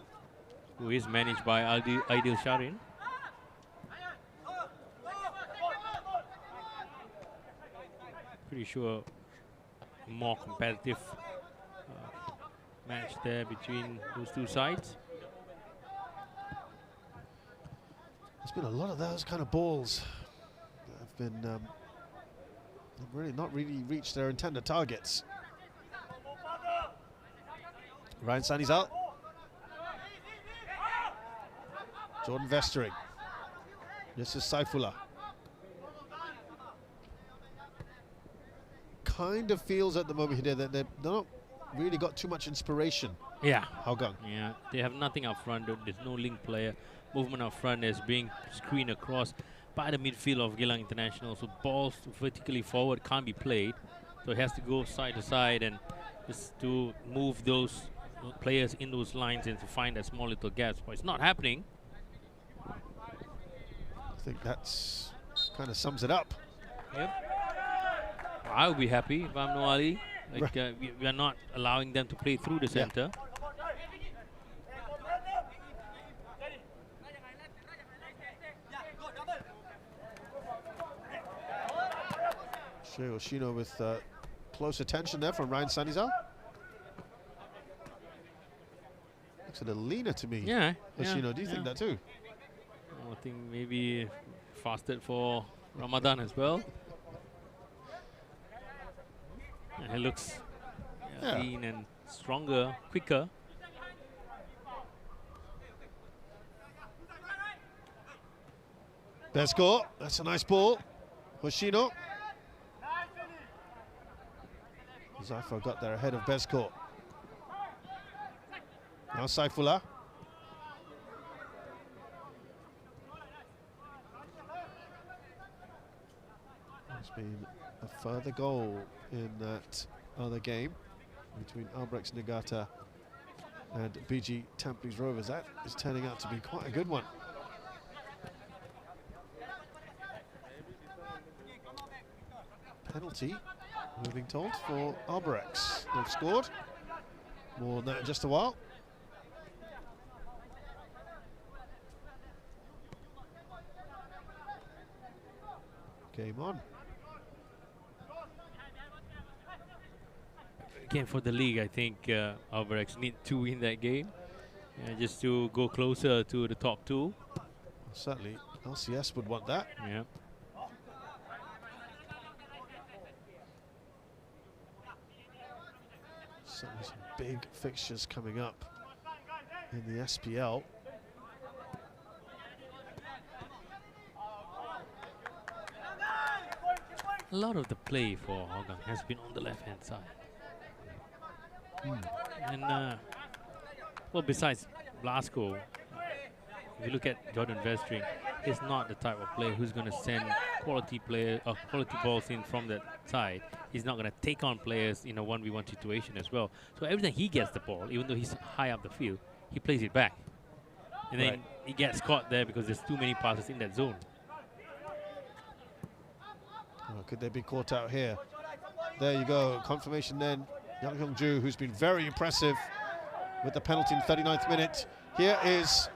who is managed by Aidil Sharin. Pretty sure more competitive match there between those two sides. There's been a lot of those kind of balls that have been not really reached their intended targets. Ryan Sani's out. Jordan Vestering. This is Saifullah. Kind of feels at the moment here that they've not really got too much inspiration. Yeah. Hougang. Yeah, they have nothing up front. There's no link player. Movement up front is being screened across by the midfield of Geylang International. So balls vertically forward can't be played. So it has to go side to side and just to move those players in those lines and to find that small little gaps. But it's not happening. I think that's kind of sums it up. Yep. I would be happy if I'm Noali. Like, we are not allowing them to play through the center. Shea Oshino with close attention there from Ryan Sanizal. Looks a little leaner to me. Yeah. Oshino, do you think that too? I think maybe fasted for Ramadan as well. He looks lean and stronger, quicker. Besko, that's a nice ball. Hoshino. Zafar got there ahead of Besko. Now Saifullah. There's been a further goal in that other game between Albrechts Nagata and BG Tampines Rovers. That is turning out to be quite a good one. Penalty, we're being told, for Albrechts. They've scored more than that in just a while. Game on. Again, for the league, I think Albrechts need to win that game just to go closer to the top two. Certainly, LCS would want that. Yeah. Certainly some big fixtures coming up in the SPL. A lot of the play for Hougang has been on the left-hand side. And, well, besides Blasco, if you look at Jordan Vestring, he's not the type of player who's going to send quality balls in from that side. He's not going to take on players in a 1v1 situation as well. So every time he gets the ball, even though he's high up the field, he plays it back. And then he gets caught there because there's too many passes in that zone. Oh, could they be caught out here? There you go, confirmation then Yang Hyung-ju, who's been very impressive with the penalty in the 39th minute. Here is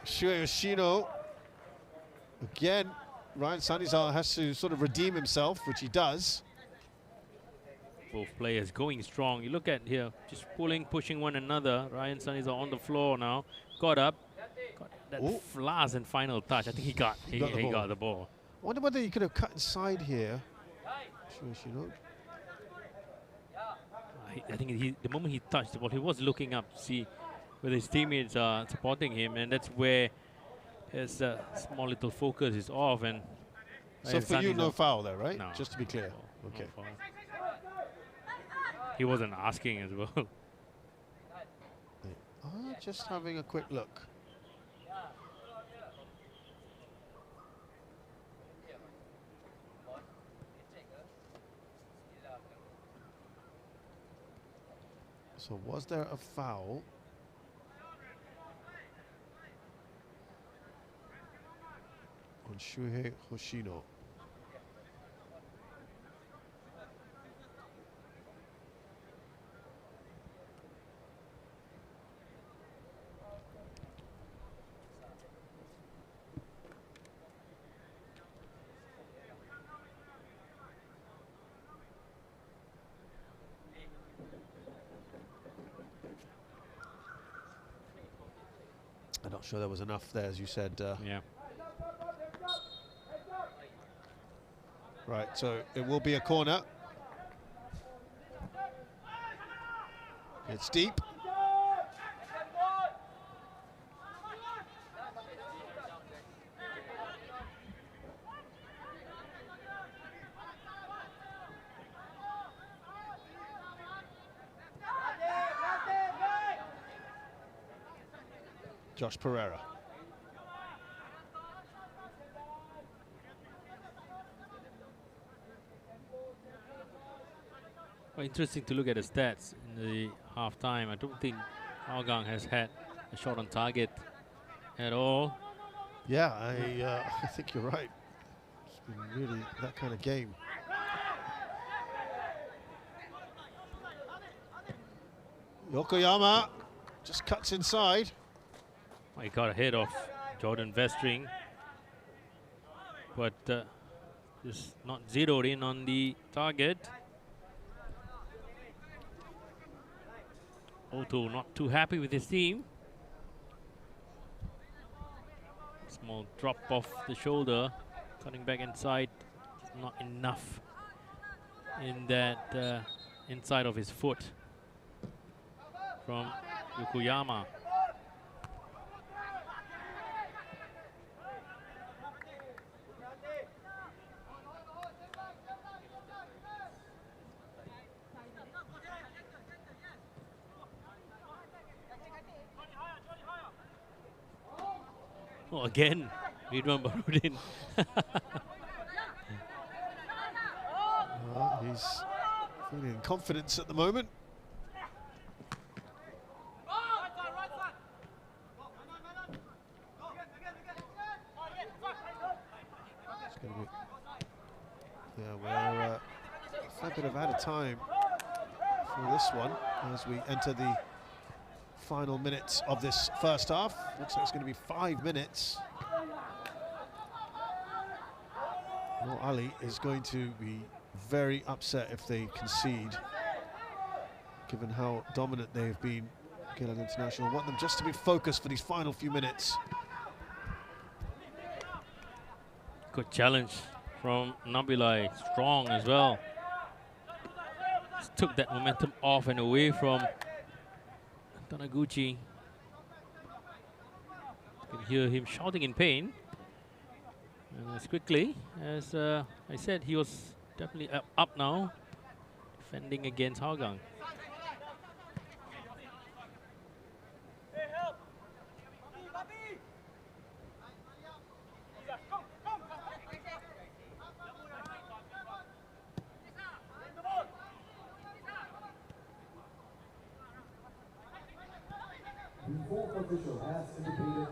Yoshino. Again, Ryan Sanizal has to sort of redeem himself, which he does. Both players going strong. You look at here, just pulling, pushing one another. Ryan Sanizal on the floor now. Got up. Got that last and final touch. I think he got the ball. I wonder whether he could have cut inside here. Yoshino. I think the moment he touched the ball, he was looking up to see whether his teammates are supporting him, and that's where his small little focus is off. And so for you, no foul there, right? No. Just to be clear. Okay. No foul. He wasn't asking as well. Just having a quick look. So was there a foul? On Shuhei Hoshino. I'm not sure there was enough there, as you said. Yeah. Right, so it will be a corner. It's deep. Josh Pereira. Well, interesting to look at the stats in the half-time. I don't think Hougang has had a shot on target at all. Yeah, I think you're right. It's been really that kind of game. Yokoyama just cuts inside. He got ahead of Jordan Vestring, but just not zeroed in on the target. Otto not too happy with his team. Small drop off the shoulder, cutting back inside. Not enough in that inside of his foot from Yokoyama. Oh, again, Ridwan Barudin. He's feeling confidence at the moment. It's going to be, yeah, we're a fair bit of out of time for this one as we enter the final minutes of this first half. Looks like it's going to be 5 minutes. Well, Ali is going to be very upset if they concede, given how dominant they've been. Geylang International want them just to be focused for these final few minutes. Good challenge from Nabilai, strong as well. Just took that momentum off and away from Tanaguchi. You can hear him shouting in pain. And as quickly as I said, he was definitely up now, defending against Hougang.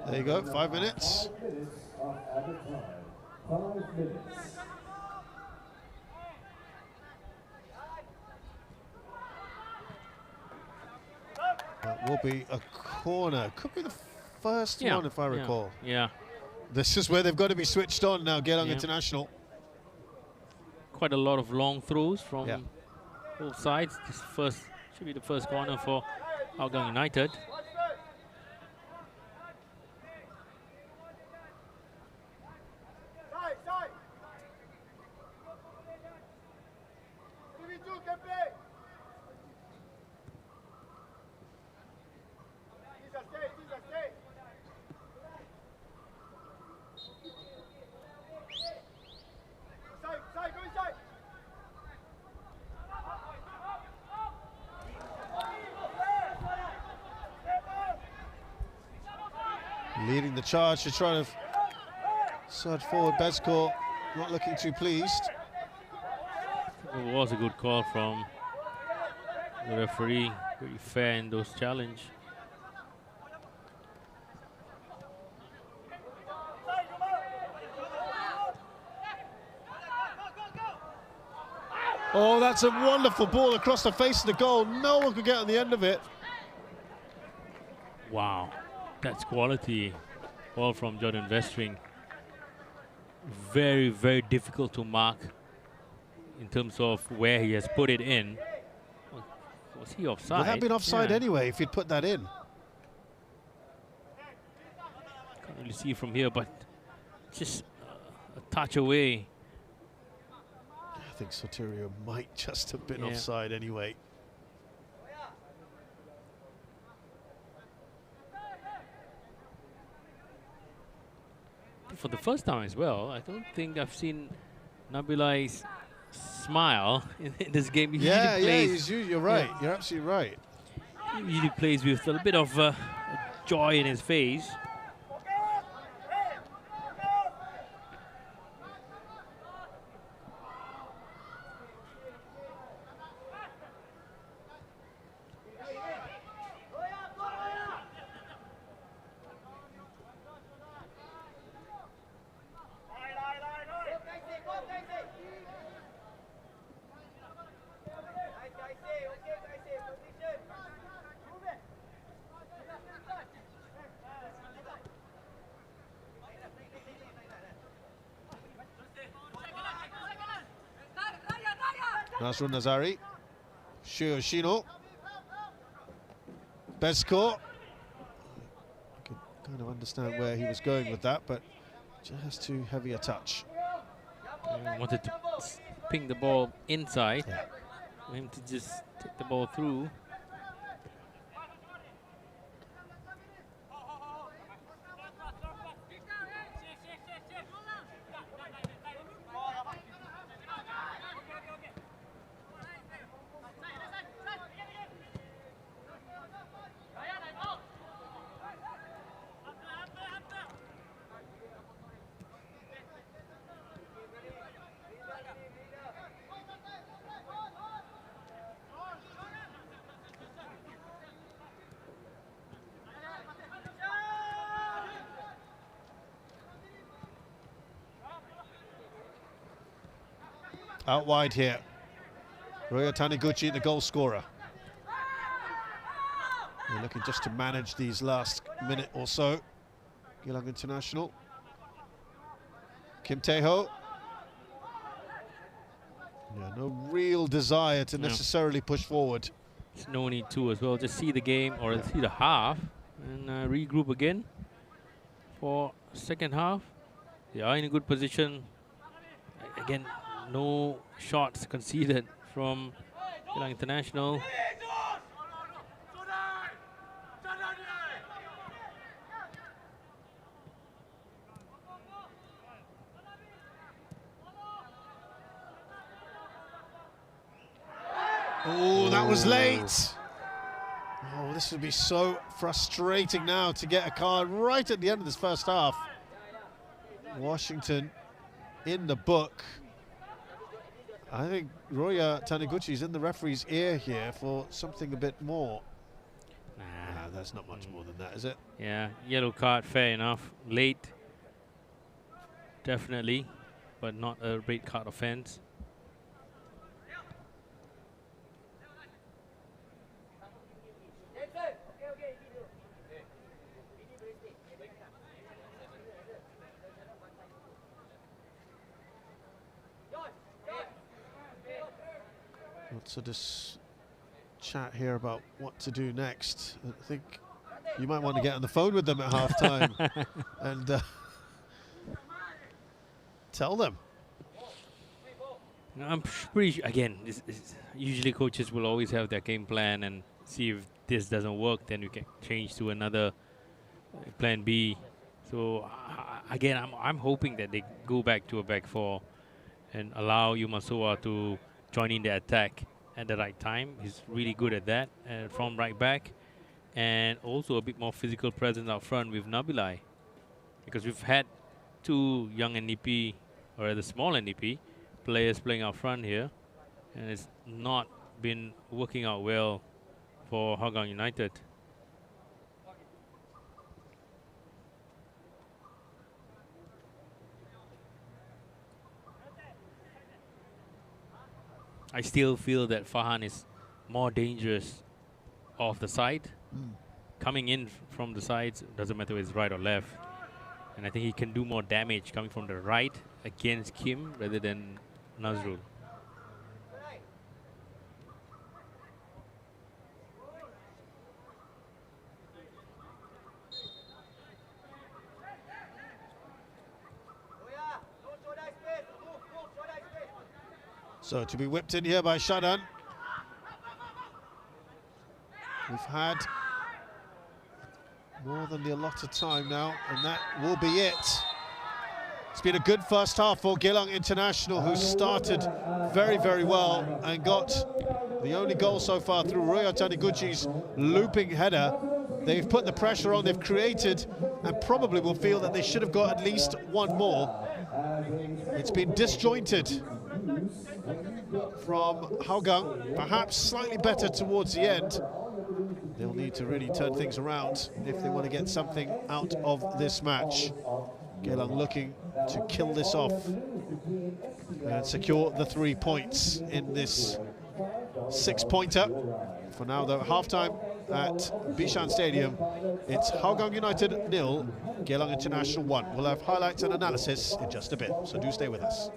There you go, 5 minutes. 5 minutes of added time. 5 minutes. That will be a corner. Could be the first one, if I recall. Yeah. This is where they've got to be switched on now, Geylang Yeah. International. Quite a lot of long throws from both sides. This should be the first corner for Hougang United. Leading the charge to try to surge forward. Bezcourt not looking too pleased. It was a good call from the referee. Very fair in those challenge. Oh, that's a wonderful ball across the face of the goal. No one could get on the end of it. Wow, that's quality. Ball from Jordan Vestring. Very, very difficult to mark in terms of where he has put it in. Was he offside? Would that have been offside anyway if he'd put that in? Can't really see from here, but just a touch away. I think Soterio might just have been offside anyway. For the first time as well, I don't think I've seen Nabilai's smile in this game. He usually plays, you're right. You're absolutely right. He usually plays with a little bit of joy in his face. Nasrun Nazari, Shioshino, Bezcourt. I could kind of understand where he was going with that, but just too heavy a touch. Wanted to ping the ball inside, for him to just take the ball through. Out wide here, Roya Taniguchi, the goal scorer. They're looking just to manage these last minute or so. Geylang International. Kim Tae-ho. Yeah, no real desire to necessarily push forward. There's no need to as well. Just see the game or see the half and regroup again for second half. They are in a good position. Again, no shots conceded from Geylang International. Oh, that was late. Oh, this would be so frustrating now to get a card right at the end of this first half. Washington in the book. I think Roya Taniguchi is in the referee's ear here for something a bit more. Nah, that's not much more than that, is it? Yeah, yellow card, fair enough. Late, definitely, but not a red card offense. Lots of this chat here about what to do next. I think you might want to get on the phone with them at half time and tell them. I'm pretty sure, again, usually coaches will always have their game plan and see if this doesn't work, then we can change to another plan B. So again, I'm hoping that they go back to a back four and allow Yumasoa to join in the attack at the right time. He's really good at that from right back, and also a bit more physical presence out front with Nabilai, because we've had two young NDP, or rather small NDP, players playing out front here, and it's not been working out well for Hougang United. I still feel that Fahan is more dangerous off the side. Coming in from the sides, doesn't matter whether it's right or left. And I think he can do more damage coming from the right against Kim rather than Nazrul. So to be whipped in here by Shadan. We've had more than the allotted time now, and that will be it. It's been a good first half for Geylang International, who started very, very well and got the only goal so far through Roya Taniguchi's looping header. They've put the pressure on, they've created, and probably will feel that they should have got at least one more. It's been disjointed from Hougang, perhaps slightly better towards the end. They'll need to really turn things around if they want to get something out of this match. Geylang looking to kill this off and secure the 3 points in this 6-pointer. For now, though, half-time at Bishan Stadium, it's Hougang United 0, Geylang International 1. We'll have highlights and analysis in just a bit, so do stay with us.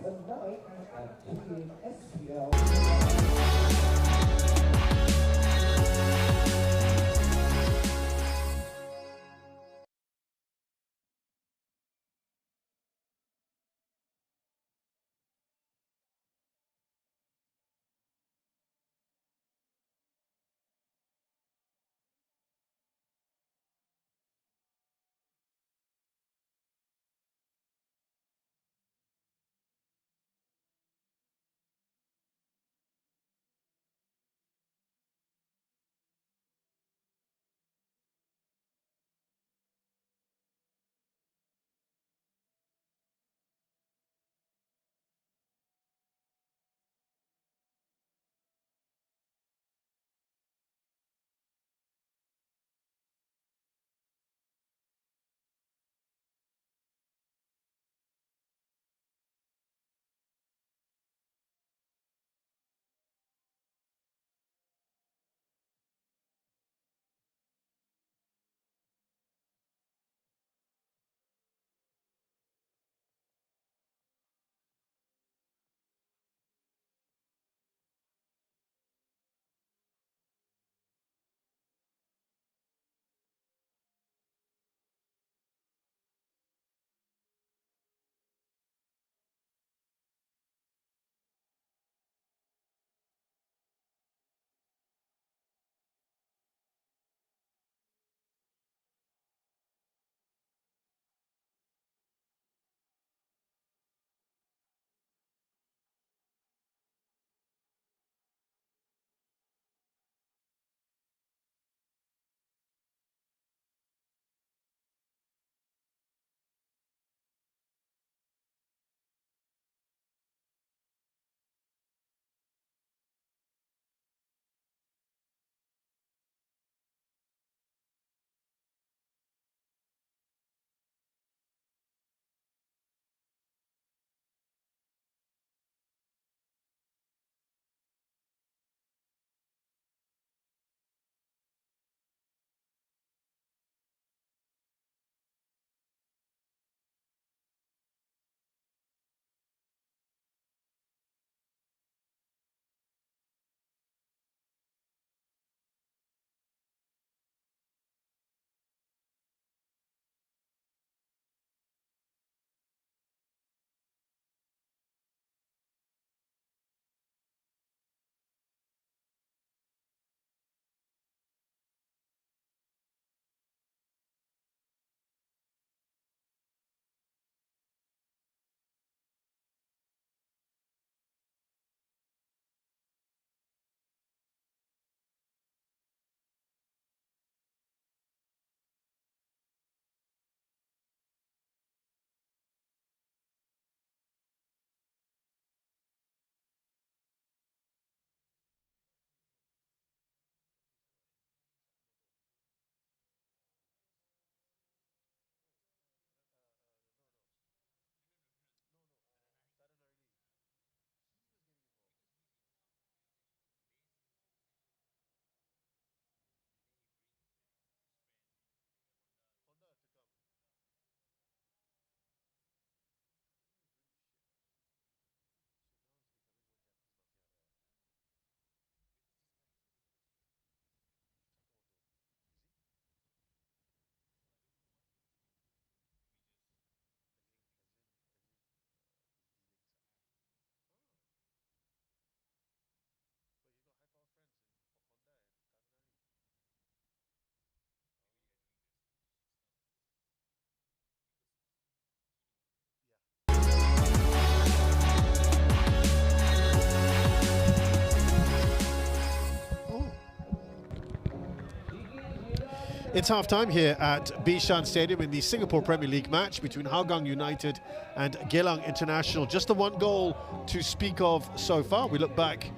It's half-time here at Bishan Stadium in the Singapore Premier League match between Hougang United and Geylang International. Just the one goal to speak of so far. We look back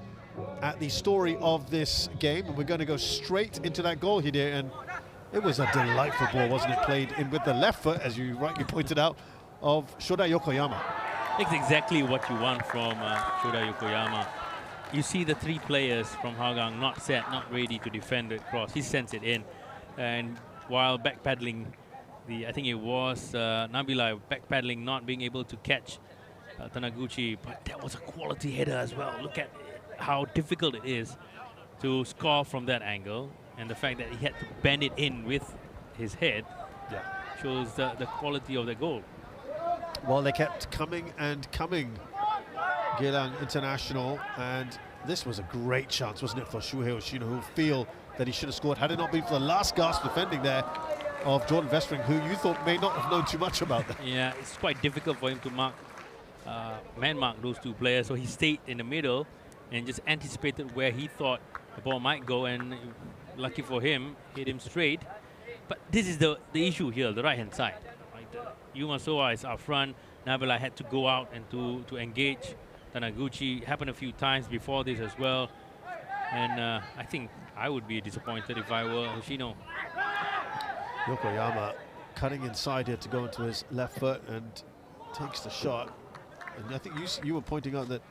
at the story of this game, and we're going to go straight into that goal here. And it was a delightful ball, wasn't it? Played in with the left foot, as you rightly pointed out, of Shoda Yokoyama. It's exactly what you want from Shoda Yokoyama. You see the three players from Hougang not set, not ready to defend the cross. He sends it in. And while backpedaling, I think it was Nabila backpedaling, not being able to catch Taniguchi, but that was a quality header as well. Look at how difficult it is to score from that angle, and the fact that he had to bend it in with his head shows the quality of the goal. Well, they kept coming and coming, Geylang International, and this was a great chance, wasn't it, for Shuhei Oshino, who feel that he should have scored had it not been for the last gasp defending there of Jordan Vestring, who you thought may not have known too much about that. Yeah, it's quite difficult for him to man-mark those two players, so he stayed in the middle and just anticipated where he thought the ball might go, and lucky for him, hit him straight. But this is the issue here, the right-hand side. Right? Yuma Soa is up front. Nabila had to go out and to engage Taniguchi. Happened a few times before this as well. And I think I would be disappointed if I were Hoshino. Yokoyama cutting inside here to go into his left foot and takes the shot. And I think you were pointing out that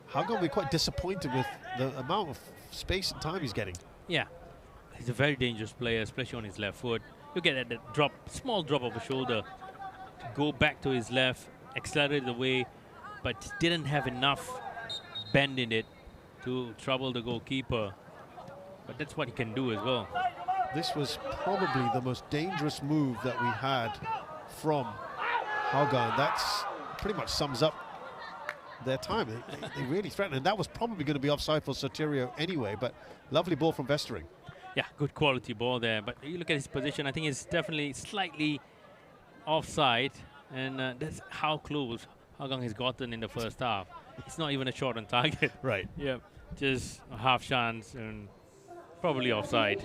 Hougang will be quite disappointed with the amount of space and time he's getting. Yeah, he's a very dangerous player, especially on his left foot. Look at that drop, small drop of the shoulder to go back to his left, accelerate away, but didn't have enough bend in it to trouble the goalkeeper. But that's what he can do as well. This was probably the most dangerous move that we had from Hougang. That's pretty much sums up their time. They really threatened, and that was probably going to be offside for Soterio anyway, but lovely ball from Vestering. Yeah, good quality ball there, but you look at his position, I think it's definitely slightly offside, and that's how close Hougang has gotten in the first half. It's not even a shot on target. Right. Yeah, just a half chance and probably offside.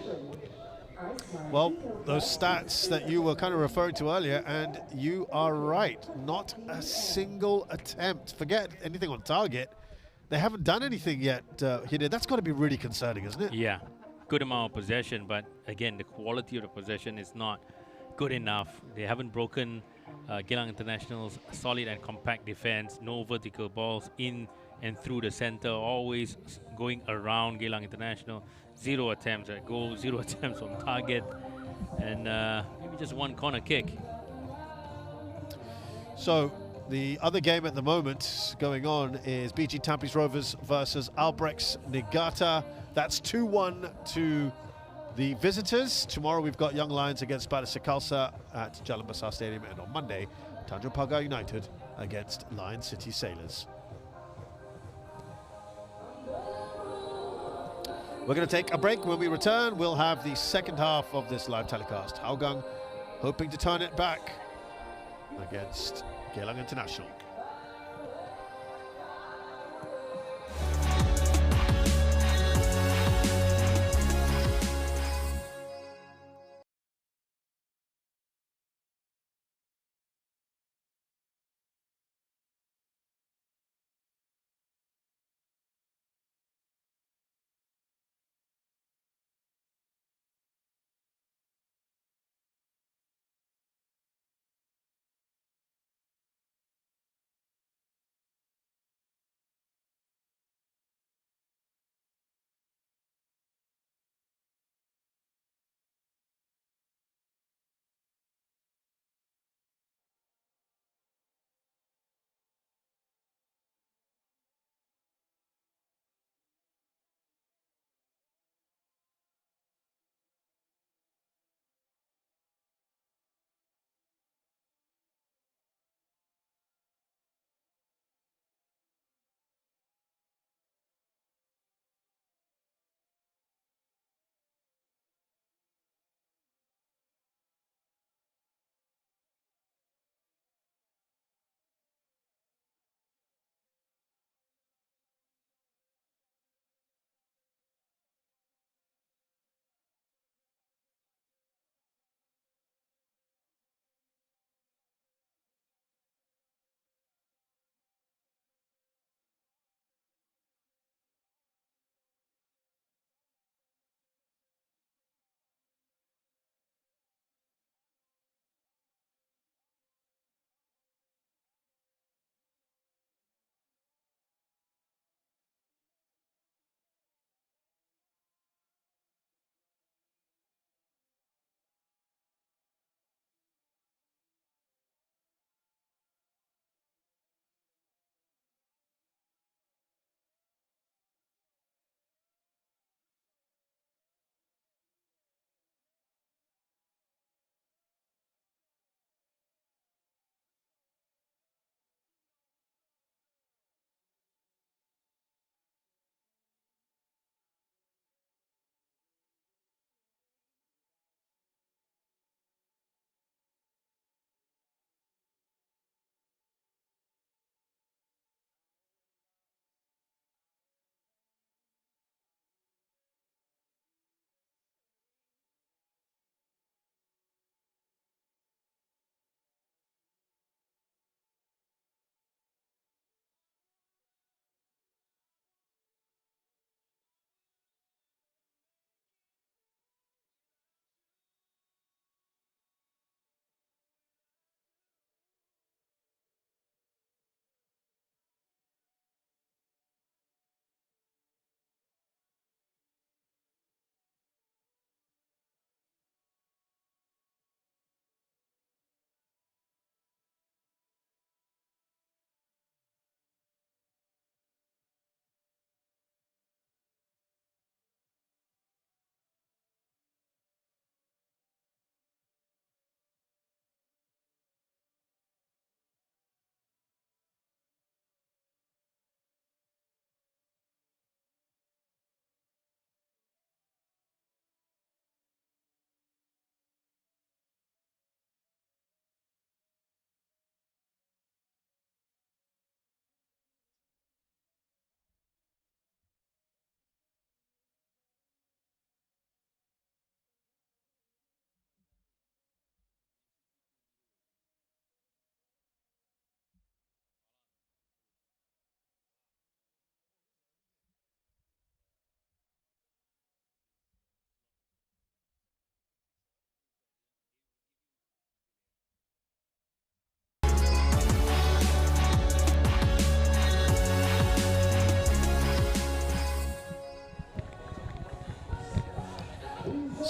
Well, those stats that you were kind of referring to earlier, and you are right. Not a single attempt. Forget anything on target. They haven't done anything yet here. That's got to be really concerning, isn't it? Yeah, good amount of possession, but again, the quality of the possession is not good enough. They haven't broken Geylang International's solid and compact defense. No vertical balls in and through the center, always going around Geylang International. 0 attempts at goal, 0 attempts on target, and maybe just one corner kick. So the other game at the moment going on is BG Tampines Rovers versus Albrechts Niigata. That's 2-1 to the visitors. Tomorrow we've got Young Lions against Bata Sikalsa at Jalan Besar Stadium, and on Monday, Tanjung Pagar United against Lion City Sailors. We're going to take a break. When we return, we'll have the second half of this live telecast. Hougang hoping to turn it back against Geylang International.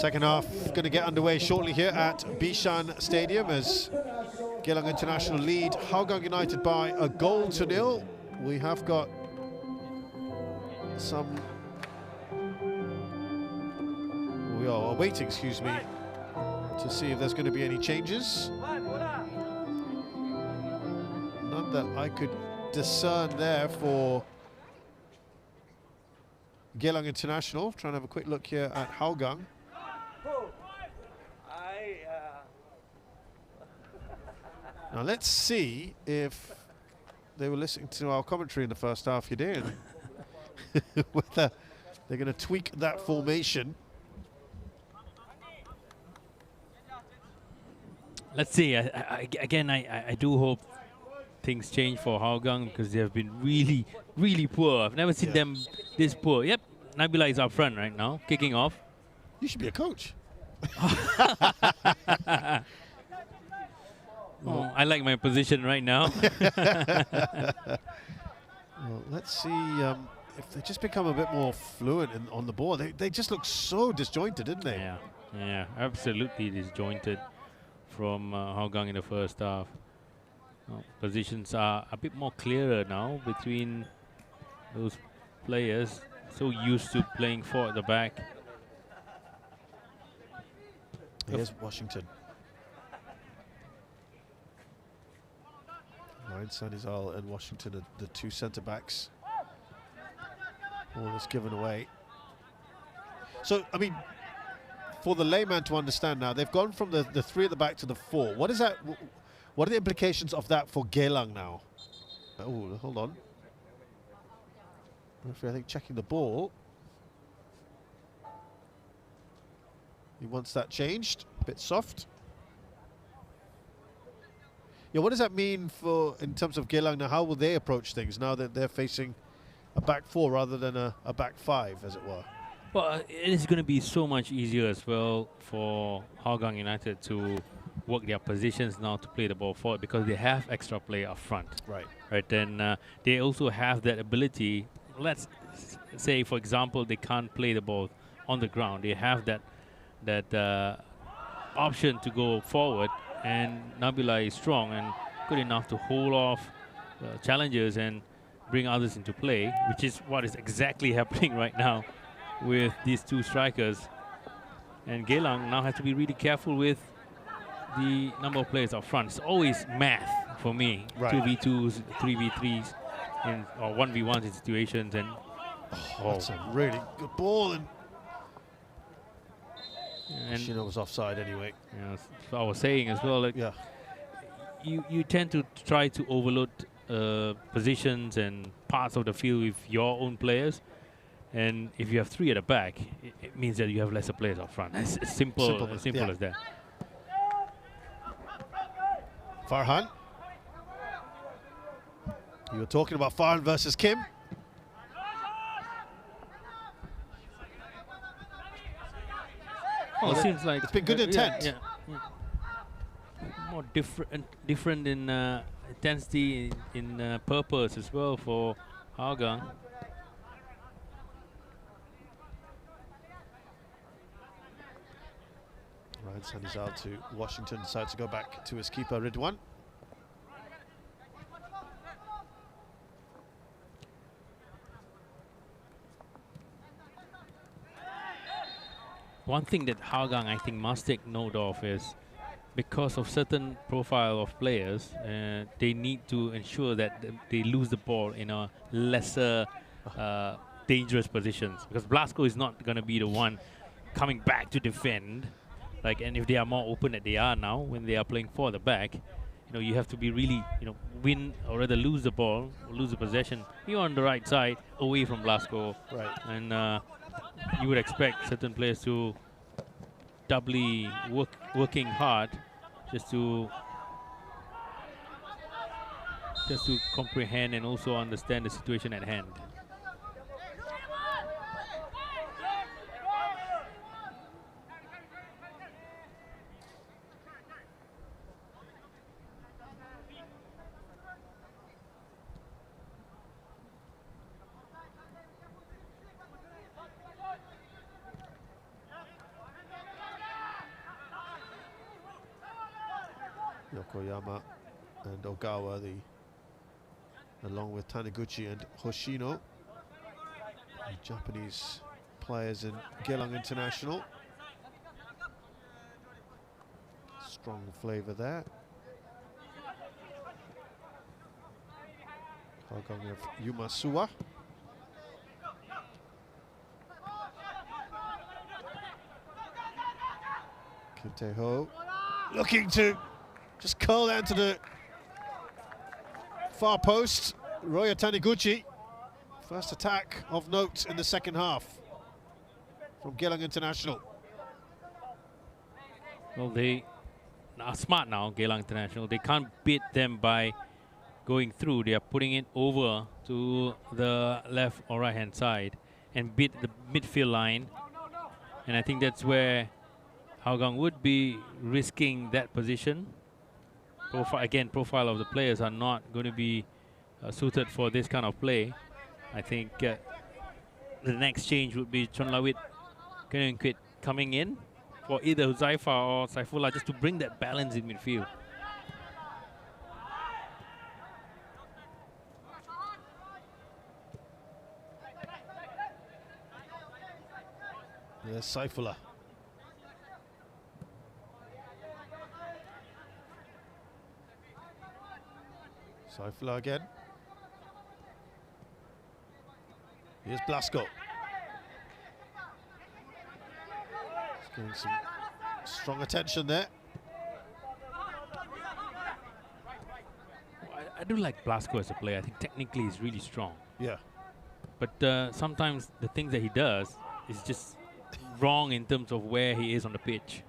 Second half going to get underway shortly here at Bishan Stadium as Geylang International lead Hougang United by a goal to nil. We have got some... We are waiting, excuse me, to see if there's going to be any changes. None that I could discern there for Geylang International. Trying to have a quick look here at Hougang. Now let's see if they were listening to our commentary in the first half, you did. Whether they're going to tweak that formation. Let's see. Again, I do hope things change for Hougang because they have been really, really poor. I've never seen them this poor. Yep, Nabila is up front right now, kicking off. You should be a coach. Oh, I like my position right now. Well, let's see if they just become a bit more fluent on the ball. They just look so disjointed, didn't they? Yeah, absolutely disjointed from Hougang in the first half. Positions are a bit more clearer now between those players, so used to playing four at the back. Here's Washington. Ryan Sanizal and Washington are the two centre-backs. All is given away. So, I mean, for the layman to understand now, they've gone from the three at the back to the four. What is that? What are the implications of that for Geylang now? Oh, hold on. Referee, I think, checking the ball. He wants that changed. A bit soft. Yeah, what does that mean for in terms of Geylang now? How will they approach things now that they're facing a back four rather than a back five, as it were? Well, it is going to be so much easier as well for Hougang United to work their positions now to play the ball forward because they have extra play up front. Right. Right. And they also have that ability. Let's say, for example, they can't play the ball on the ground. They have that option to go forward. And Nabila is strong and good enough to hold off challengers and bring others into play, which is what is exactly happening right now with these two strikers. And Geylang now has to be really careful with the number of players up front. It's always math for me. Right. 2v2s, 3v3s, or 1v1s in situations. And that's a really good ball. And Shino was offside anyway. Yeah, so I was saying as well, like you tend to try to overload positions and parts of the field with your own players, and if you have three at the back, it means that you have lesser players up front. It's simple as that. Farhan, you were talking about Farhan versus Kim. Well, it seems like it's been good intent. Yeah. More different in intensity, in purpose as well for Hougang. Ryan Sanizal to Washington, decides to go back to his keeper Ridwan. One thing that Hougang, I think, must take note of is because of certain profile of players, they need to ensure that they lose the ball in a lesser dangerous positions. Because Blasco is not going to be the one coming back to defend. And if they are more open than they are now, when they are playing for the back, you have to be really, win or rather lose the ball, or lose the possession. You're on the right side, away from Blasco. Right. And you would expect certain players to doubly working hard just to comprehend and also understand the situation at hand. Koyama and Ogawa, along with Taniguchi and Hoshino, the Japanese players in Geylang International. Strong flavour there. Hougang of Yumasuwa. Kinteho looking to just curl down to the far post. Roya Taniguchi, first attack of note in the second half from Geylang International. Well, they are smart now, Geylang International. They can't beat them by going through. They are putting it over to the left or right hand side and beat the midfield line. And I think that's where Hougang would be risking that position. Profile of the players are not going to be suited for this kind of play. I think the next change would be Chonlawit coming in for either Huzaifa or Saifullah, just to bring that balance in midfield. There's Saifullah. Saifullah again. Here's Blasco. He's getting some strong attention there. I do like Blasco as a player. I think technically he's really strong. Yeah. But sometimes the things that he does is just wrong in terms of where he is on the pitch.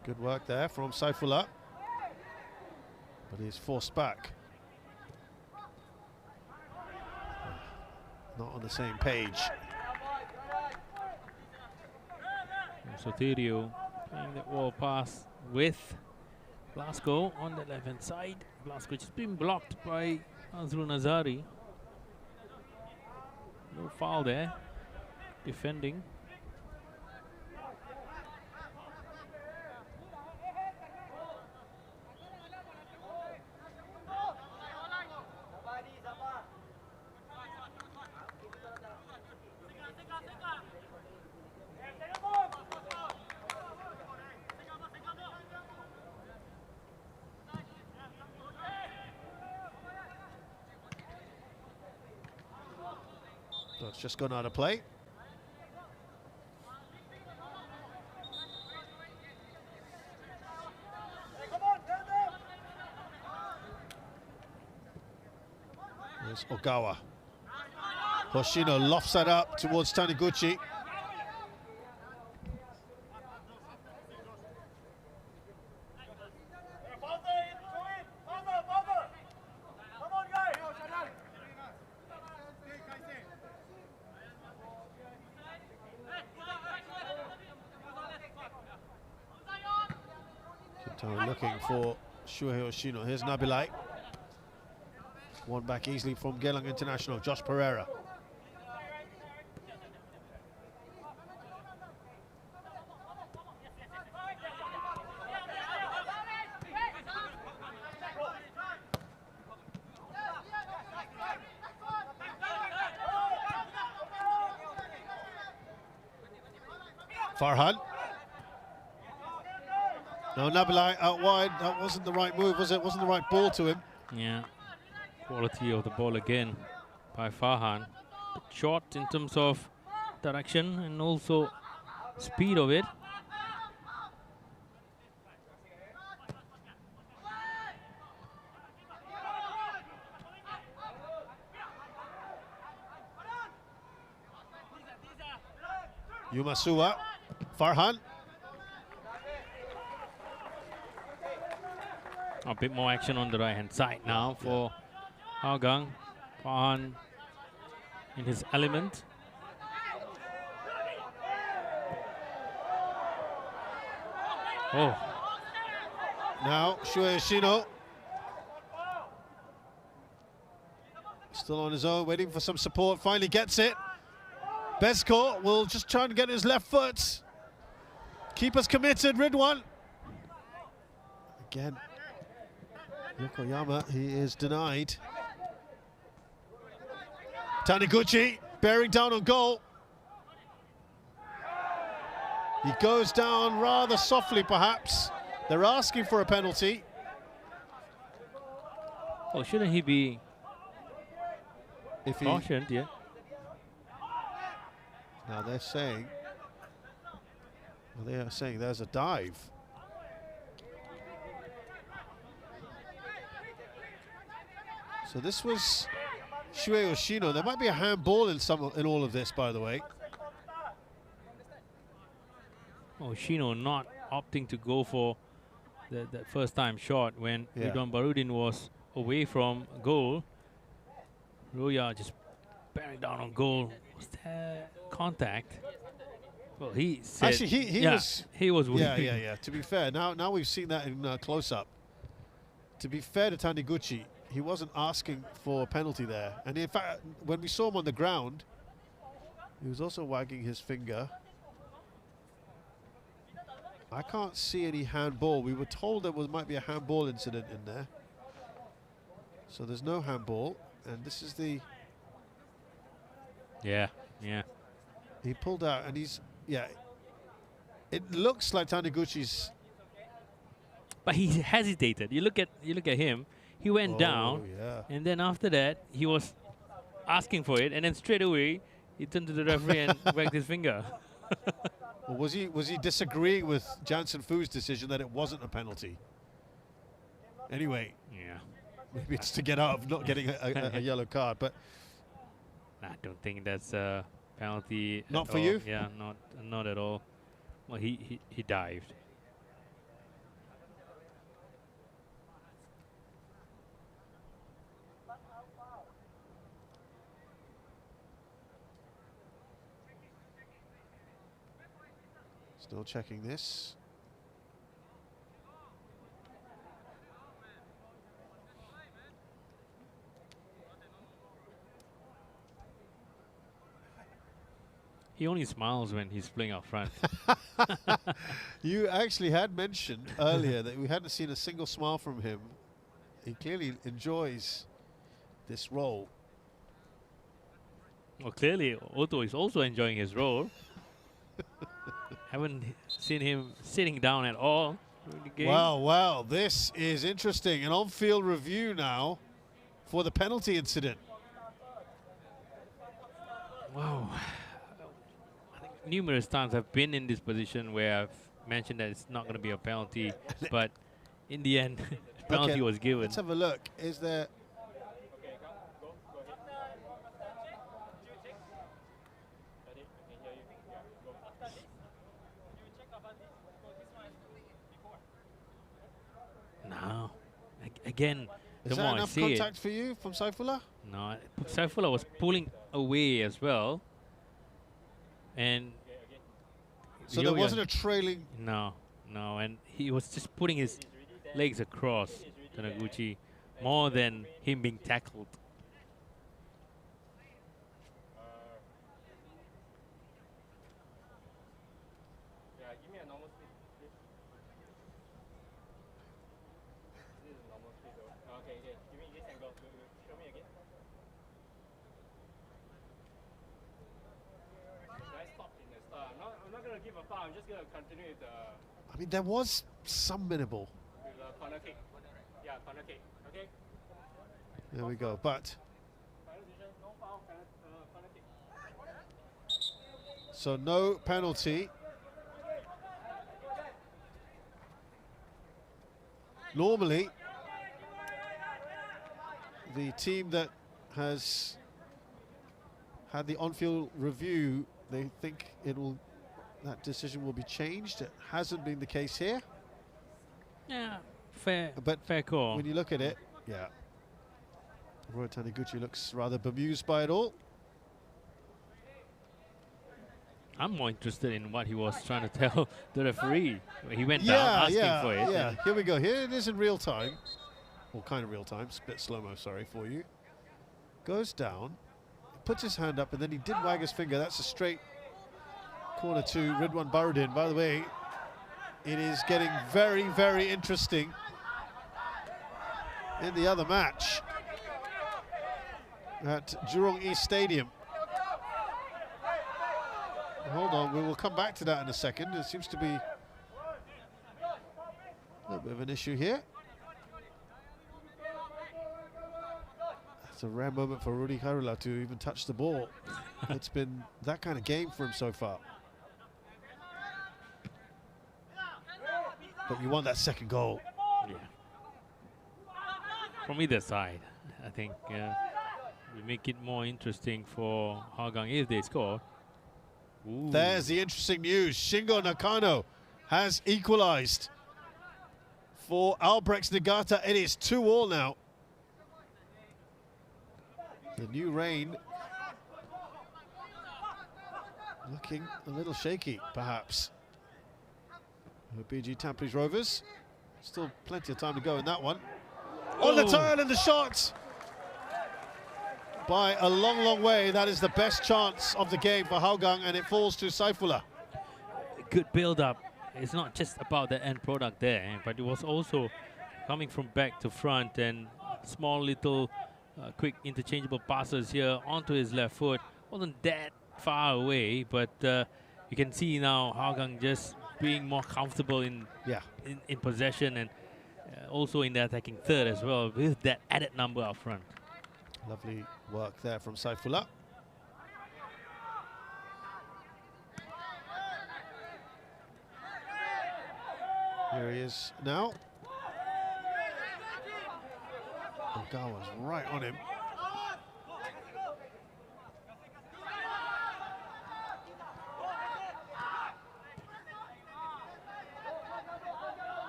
Good work there from Saifullah, but he's forced back. Not on the same page. Soterio playing that wall pass with Blasco on the left-hand side. Blasco just been blocked by Azrul Nazari. No foul there. Defending. So it's just gone out of play. There's Ogawa. Hoshino lofts that up towards Taniguchi. Looking for Shuhei Hoshino. Here's Nabilai. One back easily from Geylang International, Josh Pereira. Farhan. No, Nabilai out wide. That wasn't the right move, was it? Wasn't the right ball to him. Yeah. Quality of the ball again by Farhan. Short in terms of direction and also speed of it. Yumasuwa. Farhan. A bit more action on the right-hand side now for Hougang. Farhan in his element. Oh. Now Shuhei Hoshino. Still on his own, waiting for some support. Finally gets it. Besko will just try and get his left foot. Keeper's committed, Ridwan. Again, Yokoyama, he is denied. Taniguchi bearing down on goal. He goes down rather softly, perhaps. They're asking for a penalty. Oh, shouldn't he be If he, cautioned? Yeah. now they're saying, well, they are saying there's a dive. So this was Shue Yoshino. There might be a handball in all of this, by the way. Oh, Shino not opting to go for that first time shot when Yeah. Ridwan Barudin was away from goal. Roya just bearing down on goal. Was there contact? Well, he said, Actually, he yeah, was. he was Yeah, weeping. yeah. To be fair, now we've seen that in close up. To be fair to Taniguchi, he wasn't asking for a penalty there, and in fact, when we saw him on the ground, he was also wagging his finger. I can't see any handball. We were told there might be a handball incident in there. So there's no handball, and this is the... Yeah, yeah. He pulled out, and he's... Yeah. It looks like Taniguchi's... But he hesitated. You look at him. He went down, yeah. and then after that, he was asking for it, and then straight away, he turned to the referee and wagged his finger. Or was he disagreeing with Jansen Fu's decision that it wasn't a penalty? Anyway, Yeah. maybe it's to get out of not getting a yellow card, but I don't think that's a penalty. Not at for all. you? Yeah, not at all. Well, he dived. still checking this. He only smiles when he's playing up front. You actually had mentioned earlier that we hadn't seen a single smile from him. He clearly enjoys this role. Well, clearly, Otto is also enjoying his role. Haven't seen him sitting down at all during the game. Wow, this is interesting. An on-field review now for the penalty incident. Wow. I think numerous times I've been in this position where I've mentioned that it's not going to be a penalty, but in the end, penalty Okay, was given. Let's have a look. Is there... No. Again, Is the that more I enough see contact for you from Saifullah? no, Saifullah was pulling away as well. And So there Yo-Yo- wasn't a trailing... No, and he was just putting his legs across Taniguchi more than him being tackled. I mean, there was some minimal. There we go, but... So no penalty. Normally, the team that has had the on-field review, they think that decision will be changed. It hasn't been the case here. Yeah, fair call. When you look at it, yeah. Roy Taniguchi looks rather bemused by it all. I'm more interested in what he was trying to tell the referee. He went down asking for it. Yeah, here we go. Here it is in real time. Well, kind of real time. It's a bit slow-mo, sorry, for you. Goes down, puts his hand up, and then he did wag his finger. That's a straight corner to Ridwan Baruddin. By the way, it is getting very, very interesting in the other match at Jurong East Stadium. Hold on, we will come back to that in a second. There seems to be a little bit of an issue here. It's a rare moment for Rudy Harula to even touch the ball. It's been that kind of game for him so far. But you want that second goal. Yeah. From either side, I think we make it more interesting for Hougang if they score. Ooh. There's the interesting news. Shingo Nakano has equalized for Albrechts Niigata. It is 2-2 now. The new rain looking a little shaky, perhaps. BG Tampines Rovers. Still plenty of time to go in that one. On the turn and the shot! By a long, long way, that is the best chance of the game for Hougang, and it falls to Saifullah. Good build-up. It's not just about the end product there, but it was also coming from back to front and small little quick interchangeable passes here onto his left foot. Wasn't that far away, but you can see now Hougang just being more comfortable in possession and also in the attacking third as well, with that added number up front. Lovely work there from Saifullah. Here he is now. Ogawa's right on him.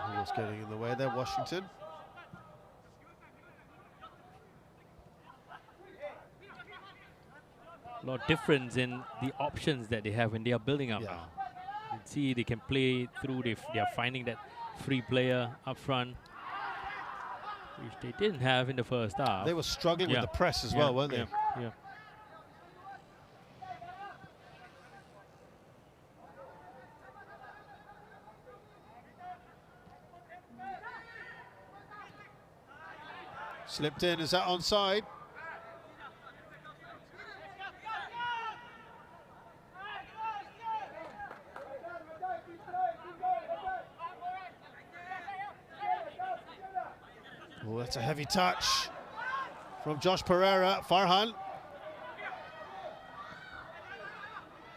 Who was getting in the way there? Washington. A lot of difference in the options that they have when they are building up now. You can see they can play through, they are finding that free player up front, which they didn't have in the first half. They were struggling with the press as well, weren't they? Yeah. Slipped in, is that onside? Oh, that's a heavy touch from Josh Pereira. Farhan.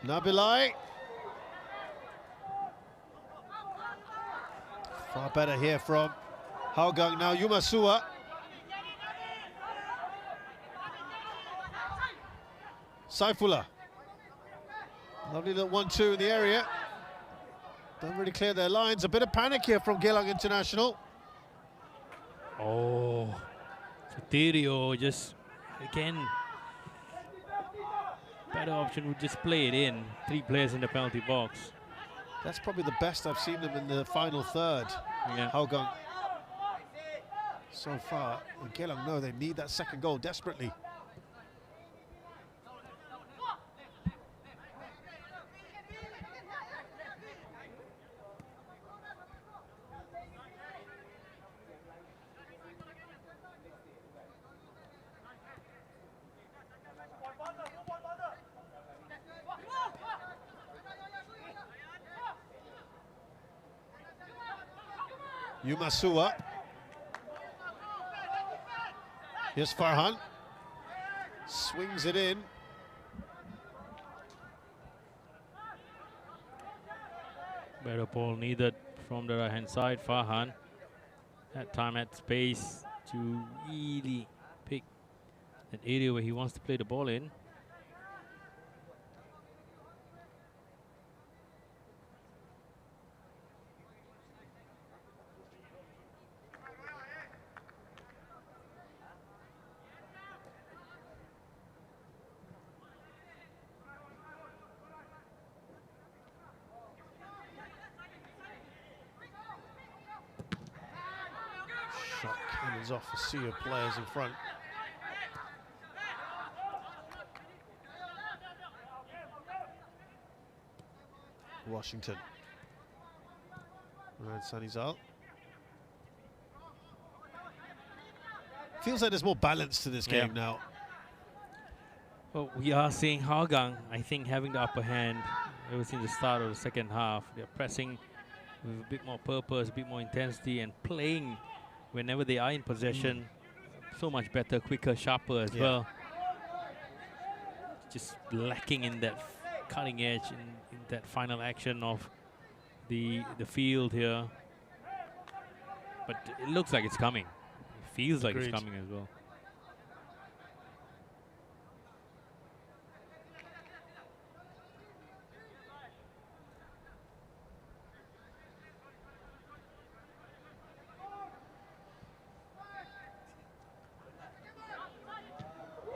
Nabilai. Far better here from Hougang. Now Yumasua. Saifullah. Lovely little 1-2 in the area. Don't really clear their lines. A bit of panic here from Geylang International. Oh, Soterio just, again, better option would just play it in. 3 players in the penalty box. That's probably the best I've seen them in the final third. Yeah. Hougang so far. And Geylang know they need that second goal desperately. Yumasua. Here's Farhan. Swings it in. Better ball needed from the right-hand side. Farhan had time, had space to really pick an area where he wants to play the ball in. Shot cannons off a sea of players in front. Washington. Right, Sanizal. Feels like there's more balance to this game now. Well, we are seeing Hougang, I think, having the upper hand ever since the start of the second half. They're pressing with a bit more purpose, a bit more intensity, and playing whenever they are in possession so much better, quicker, sharper as well. Just lacking in that cutting edge, in that final action of the field here. But it looks like it's coming. It feels like it's coming as well.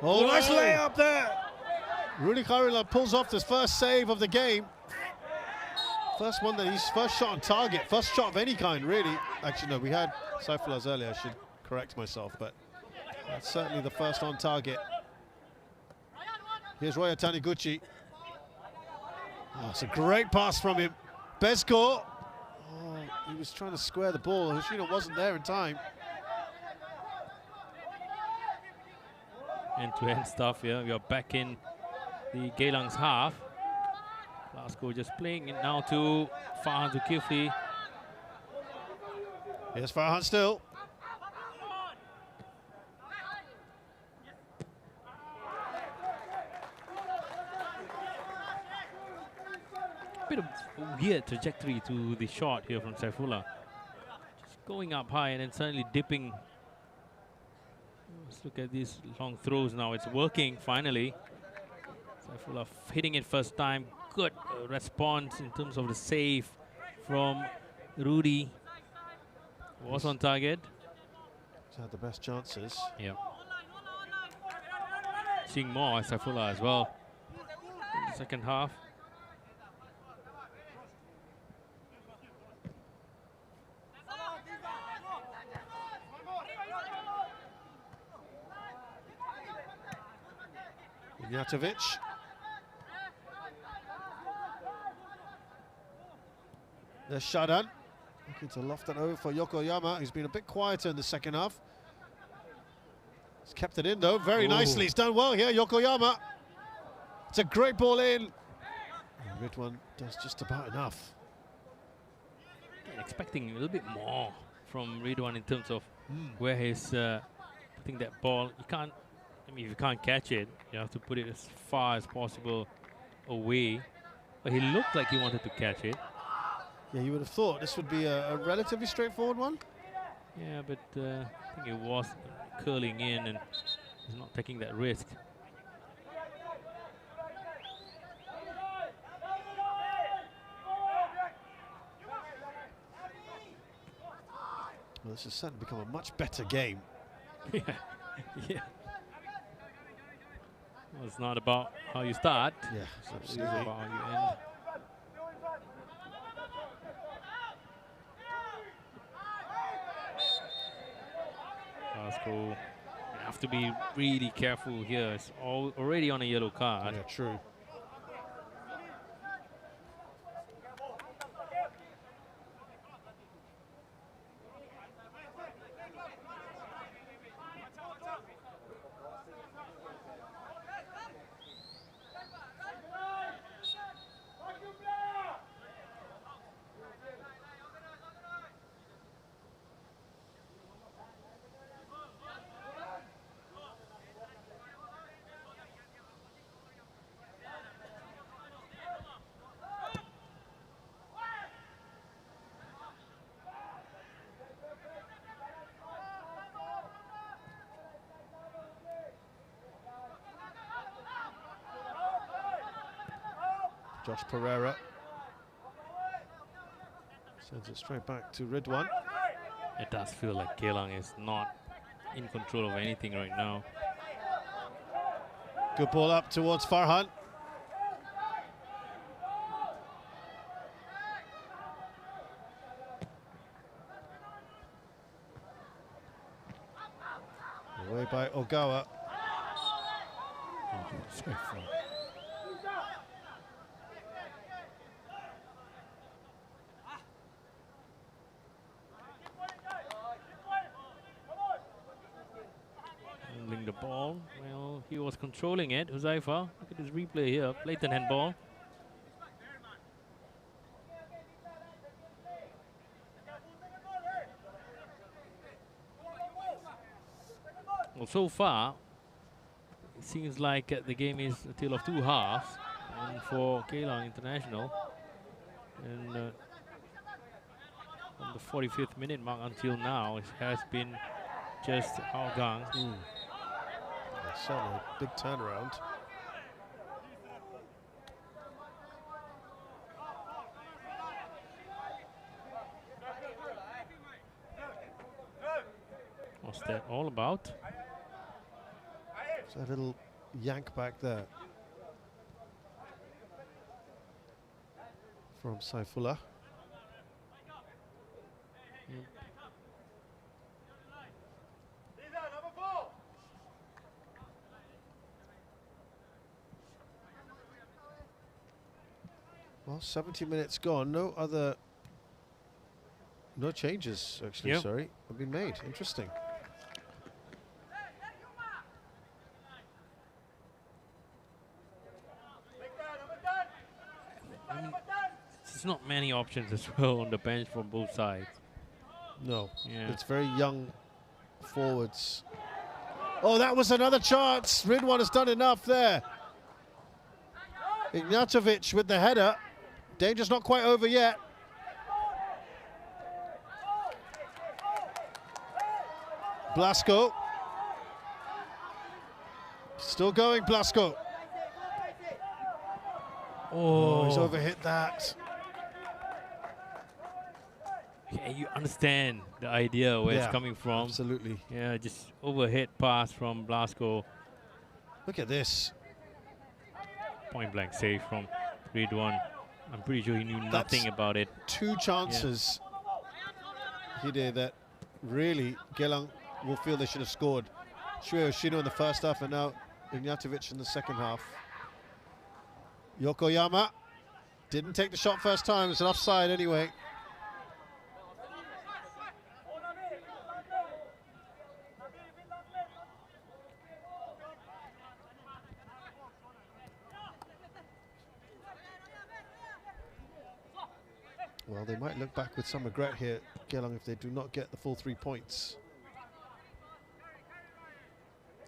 Oh, nice layup there. Rudy Karila pulls off this first save of the game. First one that he's first shot on target, first shot of any kind, really. Actually, no, we had Saifullah's earlier. I should correct myself, but that's certainly the first on target. Here's Roya Taniguchi. Oh, it's a great pass from him. Bezko. Oh, he was trying to square the ball. Hoshino wasn't there in time. End-to-end stuff here. We are back in the Geylang's half. Glasgow just playing it now to Farhan Zulkifli. Here's Farhan still. Bit of weird trajectory to the shot here from Saifullah. Just going up high and then suddenly dipping. Let's look at these long throws now. It's working finally. Saifullah hitting it first time. Good response in terms of the save from Rudy. Was on target. He's had the best chances. Yeah. Seeing more Saifullah as well in the second half. Mijatovic. There's Shadan. Looking to loft it over for Yokoyama, who's been a bit quieter in the second half. He's kept it in though, very nicely. He's done well here, Yokoyama. It's a great ball in. And Ridwan does just about enough. Expecting a little bit more from Ridwan in terms of where he's putting that ball. You can't, I mean, if you can't catch it, you have to put it as far as possible away. But he looked like he wanted to catch it. Yeah, you would have thought this would be a relatively straightforward one. Yeah, but I think it was curling in and he's not taking that risk. Well, this has certainly become a much better game. Yeah. Well, it's not about how you start. Yeah, it's about how you end. Glasgow, you have to be really careful here. It's already on a yellow card. Yeah, true. Josh Pereira sends it straight back to Ridwan. It does feel like Geylang is not in control of anything right now. Good ball up towards Farhan. Away by Ogawa. Oh, so far. handball. Well, he was controlling it. Huzaifa, look at this replay here. Blatant handball. Well, so far, it seems like the game is a tale of two halves. And for Geylang International, and from the 45th minute mark until now, it has been just Hougang. Certainly a big turnaround. What's that all about? It's a little yank back there from Saifullah. Well, 70 minutes gone. No changes, actually, Yep. sorry, have been made. Interesting. There's not many options as well on the bench from both sides. No, Yeah. it's very young forwards. Oh, that was another chance. Ridwan has done enough there. Ignatovic with the header. Danger's not quite over yet. Blasco. Still going, Blasco. Oh, he's overhit that. Yeah, you understand the idea where Yeah, it's coming from. Absolutely. Yeah, just overhead pass from Blasco. Look at this. Point blank save from Ridwan. I'm pretty sure he knew nothing about it. Two chances he did that really Geylang will feel they should have scored. Shue Oshino in the first half and now Ignatovic in the second half. Yokoyama didn't take the shot first time. It's an offside anyway. Well, they might look back with some regret here, Geylang, if they do not get the full 3 points.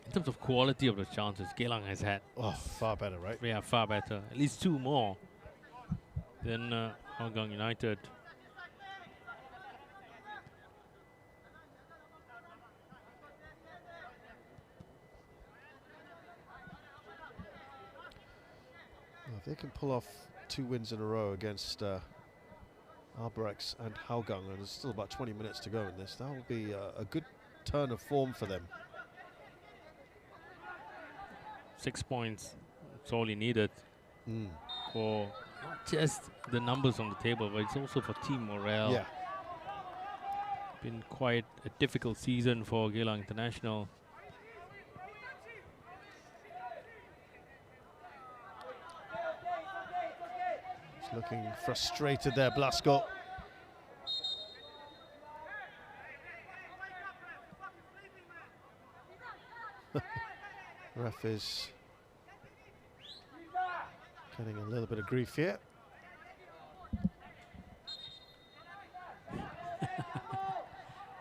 In terms of quality of the chances, Geylang has had Far better, right? far better. At least two more than Hougang United. Well, if they can pull off 2 wins in a row against Albirex and Hougang, and there's still about 20 minutes to go in this, that will be a good turn of form for them. 6 points, it's all he needed for not just the numbers on the table, but it's also for team morale. Yeah. Been quite a difficult season for Geylang International. He's looking frustrated there, Blasco. Ref is getting a little bit of grief here.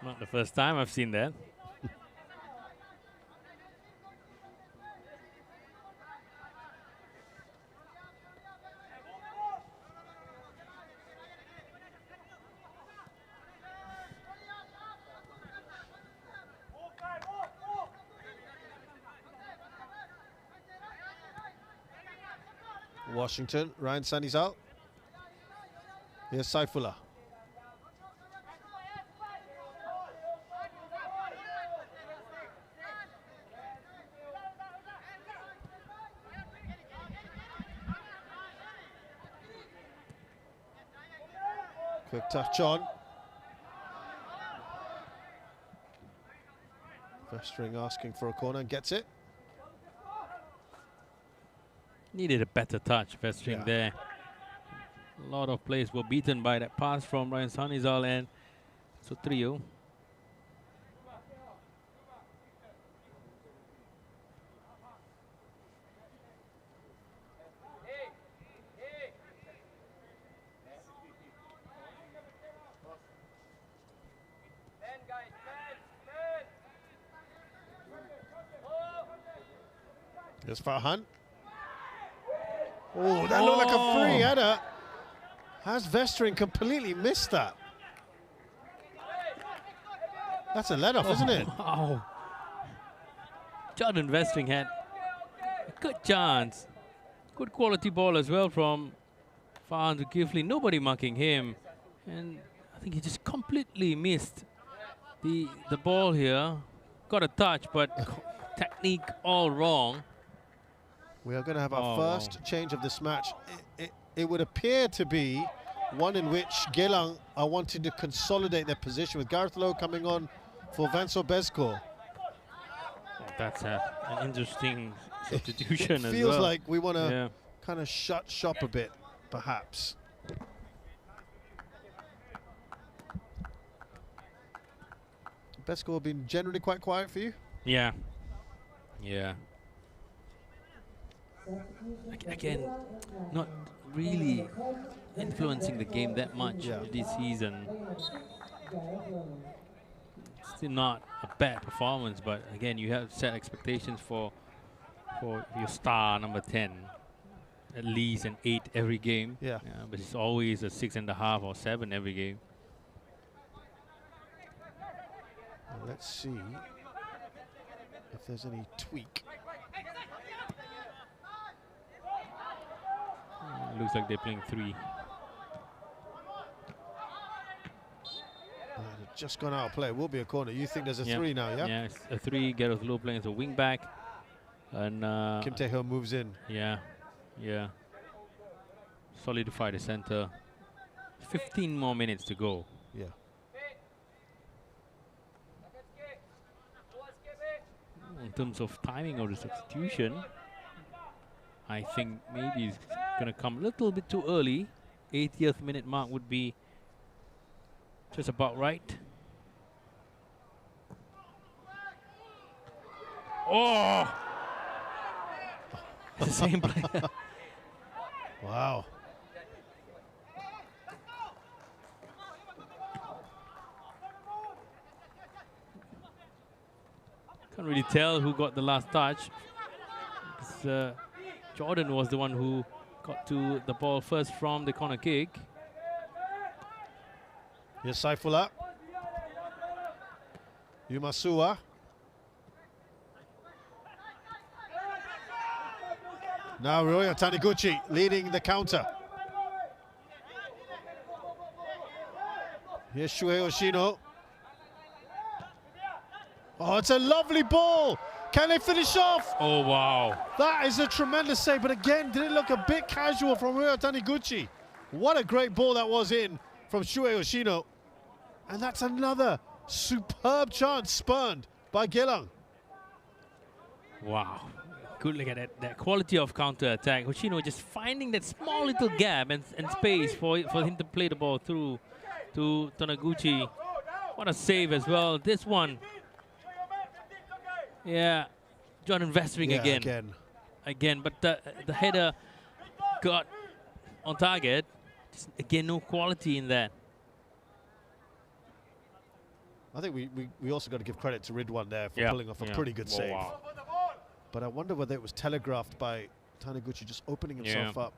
Not the first time I've seen that. Washington, Ryan Sanizal. Here's Saifullah. Quick touch on. Vestring asking for a corner and gets it. Needed a better touch, Vestring there. A lot of players were beaten by that pass from Ryan Sanizal and Sutrio. There's Farhan. Oh, that looked like a free header. Has Vestering completely missed that? That's a let-off, isn't it? Wow. Jordan Vestering had a good chance. Good quality ball as well from Farhan Zulkifli. Nobody marking him. And I think he just completely missed the ball here. Got a touch, but technique all wrong. We are going to have our first change of this match. It would appear to be one in which Geylang are wanting to consolidate their position with Gareth Lowe coming on for Vanso Bezko. That's an interesting substitution as well. It feels like we want to kind of shut shop a bit, perhaps. Bezko have been generally quite quiet for you? Yeah. Yeah. Again, not really influencing the game that much this season. Still not a bad performance, but again, you have set expectations for your star number 10. At least an 8 every game. Yeah. But it's always a 6.5 or 7 every game. Let's see if there's any tweak. Looks like they're playing 3. Just gone out of play. Will be a corner. You think there's a 3 now, yeah? Yeah, it's a 3. Gareth Lowe playing as a wing back. And Kim Tae-ho moves in. Yeah. Solidify the center. 15 more minutes to go. Yeah. In terms of timing of the substitution, I think maybe it's going to come a little bit too early. 80th minute mark would be just about right. Oh! It's the same player. Wow. Can't really tell who got the last touch. Jordan was the one who got to the ball first from the corner kick. Here's Saifullah. Yumasua. Now Ryoya Taniguchi leading the counter. Here's Shuhei Oshino. Oh, it's a lovely ball. Can they finish off? Oh, wow. That is a tremendous save, but again, did it look a bit casual from Ryoya Taniguchi? What a great ball that was in from Shuhei Oshino. And that's another superb chance spurned by Geylang. Wow. Good look at that quality of counter-attack. Hoshino just finding that small little gap and space for him to play the ball through to Taniguchi. What a save as well. This one. Yeah. Jordan Vestering again. But the header got on target. Just, again, no quality in that. I think we also got to give credit to Ridwan there for pulling off a pretty good save. Wow. But I wonder whether it was telegraphed by Taniguchi just opening himself up.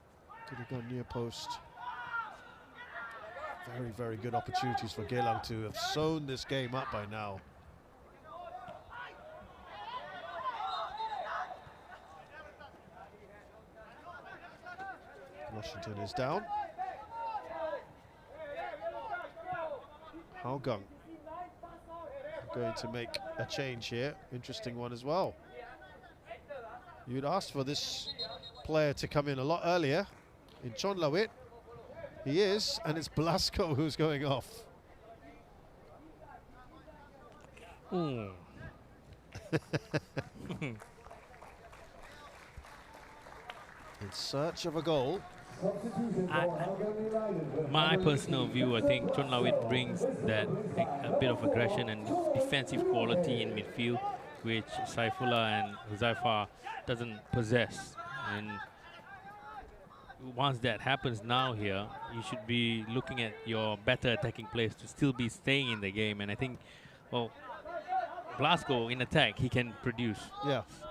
Could have gone near post. Very, very good opportunities for Geylang to have sewn this game up by now. Washington is down. Hougang going to make a change here. Interesting one as well. You'd asked for this player to come in a lot earlier in Chonlawit. He is, and it's Blasco who's going off. In search of a goal. My personal view, I think Chonlawit brings that a bit of aggression and defensive quality in midfield, which Saifullah and Huzaifah doesn't possess. And once that happens now here, you should be looking at your better attacking players to still be staying in the game. And I think, well, Blasco in attack, he can produce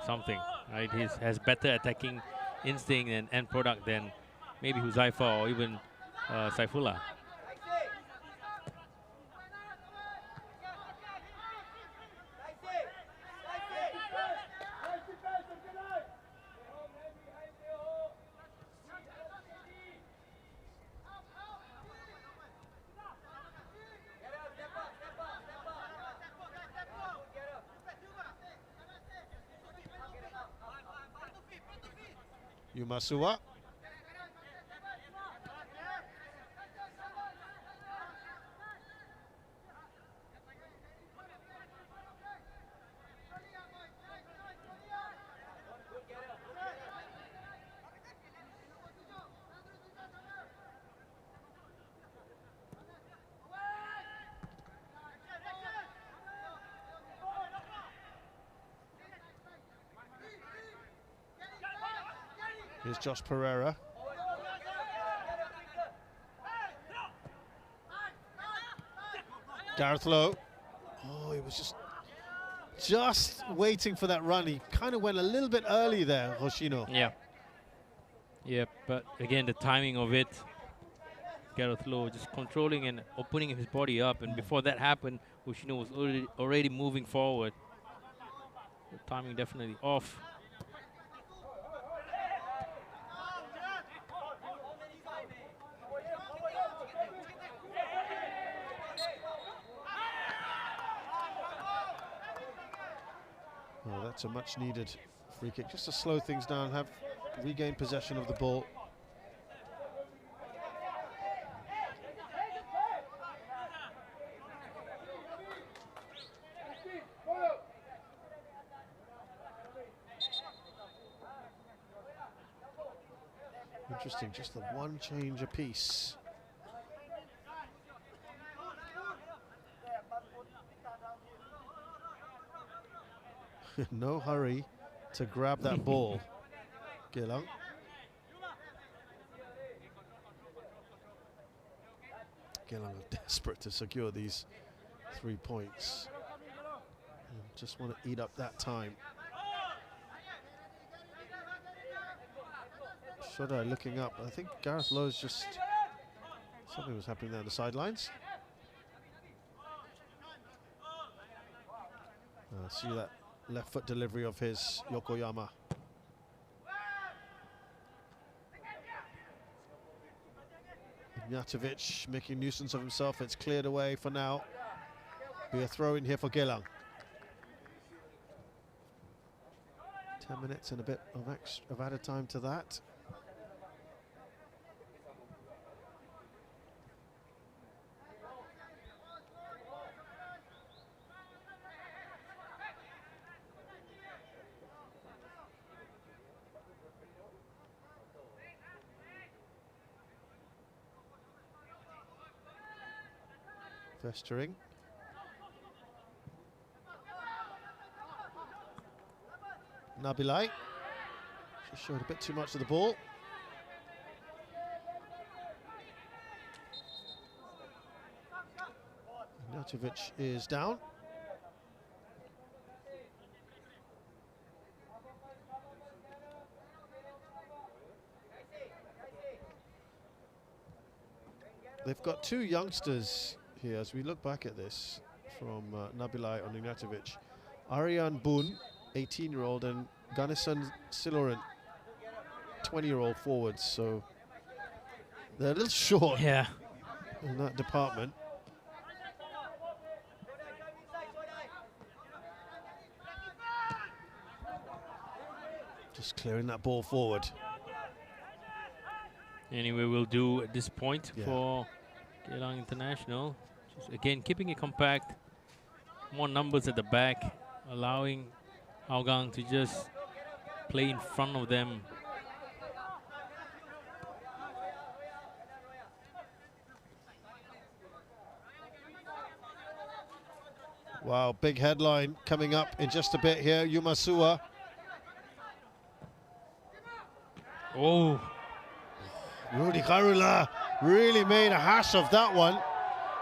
something. right? He has better attacking instinct and end product than maybe Huzaifa or even Saifullah. Yumasua. Here's Josh Pereira. Gareth Lowe. Oh, he was just waiting for that run. He kind of went a little bit early there, Hoshino. Yeah. Yeah, but again, the timing of it, Gareth Lowe just controlling and opening his body up. And before that happened, Hoshino was already moving forward. The timing definitely off. Well, that's a much needed free kick, just to slow things down, regain possession of the ball. Interesting, just the one change apiece. No hurry to grab that ball, Geylang. Geylang are desperate to secure these 3 points. And just want to eat up that time. Shodai looking up. I think Gareth Lowe's just... something was happening there on the sidelines. See that left foot delivery of his Yokoyama. Ignatovic making nuisance of himself. It's cleared away for now. Be a throw in here for Geylang. 10 minutes and a bit of added time to that. Festering. Nabilai. She showed a bit too much of the ball. Ignatovic is down. They've got two youngsters here as we look back at this from Nabilai on Ignatovic. Aryan Boon, 18-year-old, and Ganesan Siloran, 20-year-old forwards. So they're a little short in that department. Just clearing that ball forward. Anyway, we'll do at this point for Geylang International. Just again, keeping it compact, more numbers at the back, allowing Hougang to just play in front of them. Wow, big headline coming up in just a bit here. Yumasua. Oh. Rudy Karula really made a hash of that one.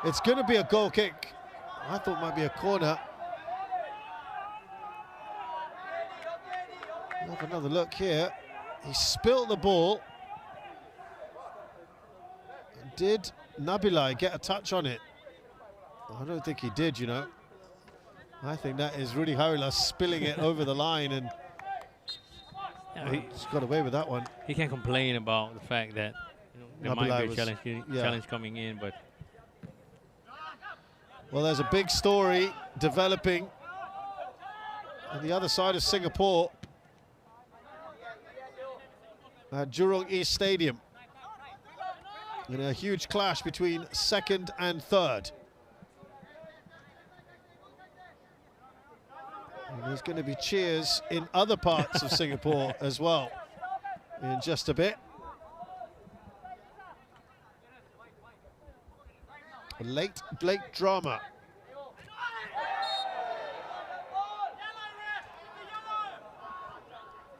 It's going to be a goal kick. I thought it might be a corner. Have another look here. He spilt the ball. Did Nabilai get a touch on it? I don't think he did, you know. I think that is Rudy Harila spilling it over the line, and he's got away with that one. He can complain about the fact that there might be a challenge coming in, but... Well, there's a big story developing on the other side of Singapore at Jurong East Stadium, in a huge clash between second and third. And there's going to be cheers in other parts of Singapore as well in just a bit. A late Blake drama.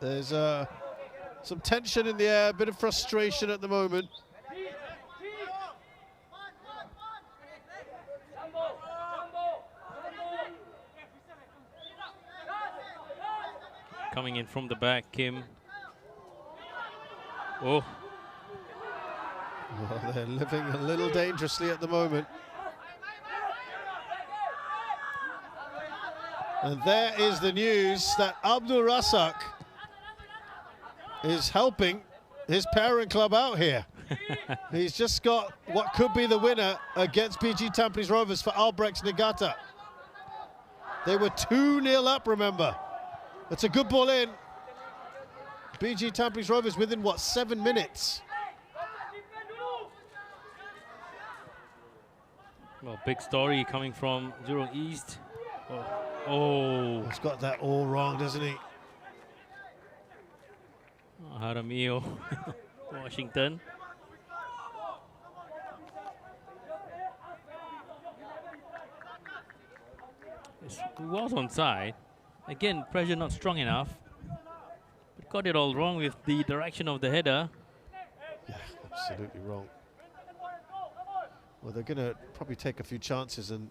There's some tension in the air, a bit of frustration at the moment. Coming in from the back, Kim. Oh. Well, they're living a little dangerously at the moment. And there is the news that Abdul Razak is helping his parent club out here. He's just got what could be the winner against BG Tampines Rovers for Albrecht Niigata. They were 2-0 up, remember. That's a good ball in. BG Tampines Rovers within, what, 7 minutes? Well, big story coming from Jurong East. Oh. He's got that all wrong, doesn't he? Jaramillo, Washington. It was onside. Again, pressure not strong enough. But got it all wrong with the direction of the header. Yeah, absolutely wrong. Well, they're going to probably take a few chances and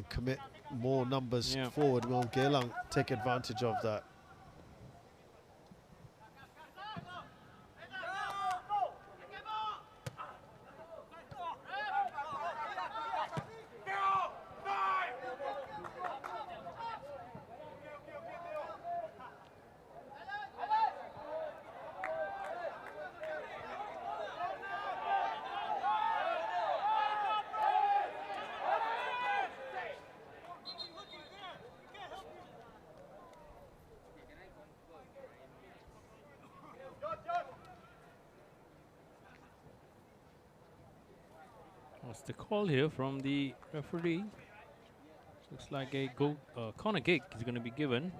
commit more numbers forward. Will Geylang take advantage of that? What's the call here from the referee? Looks like a corner kick is going to be given.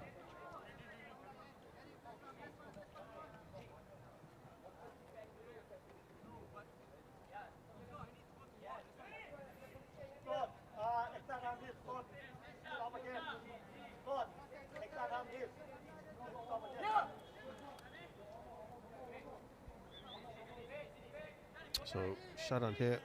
So, shut on here.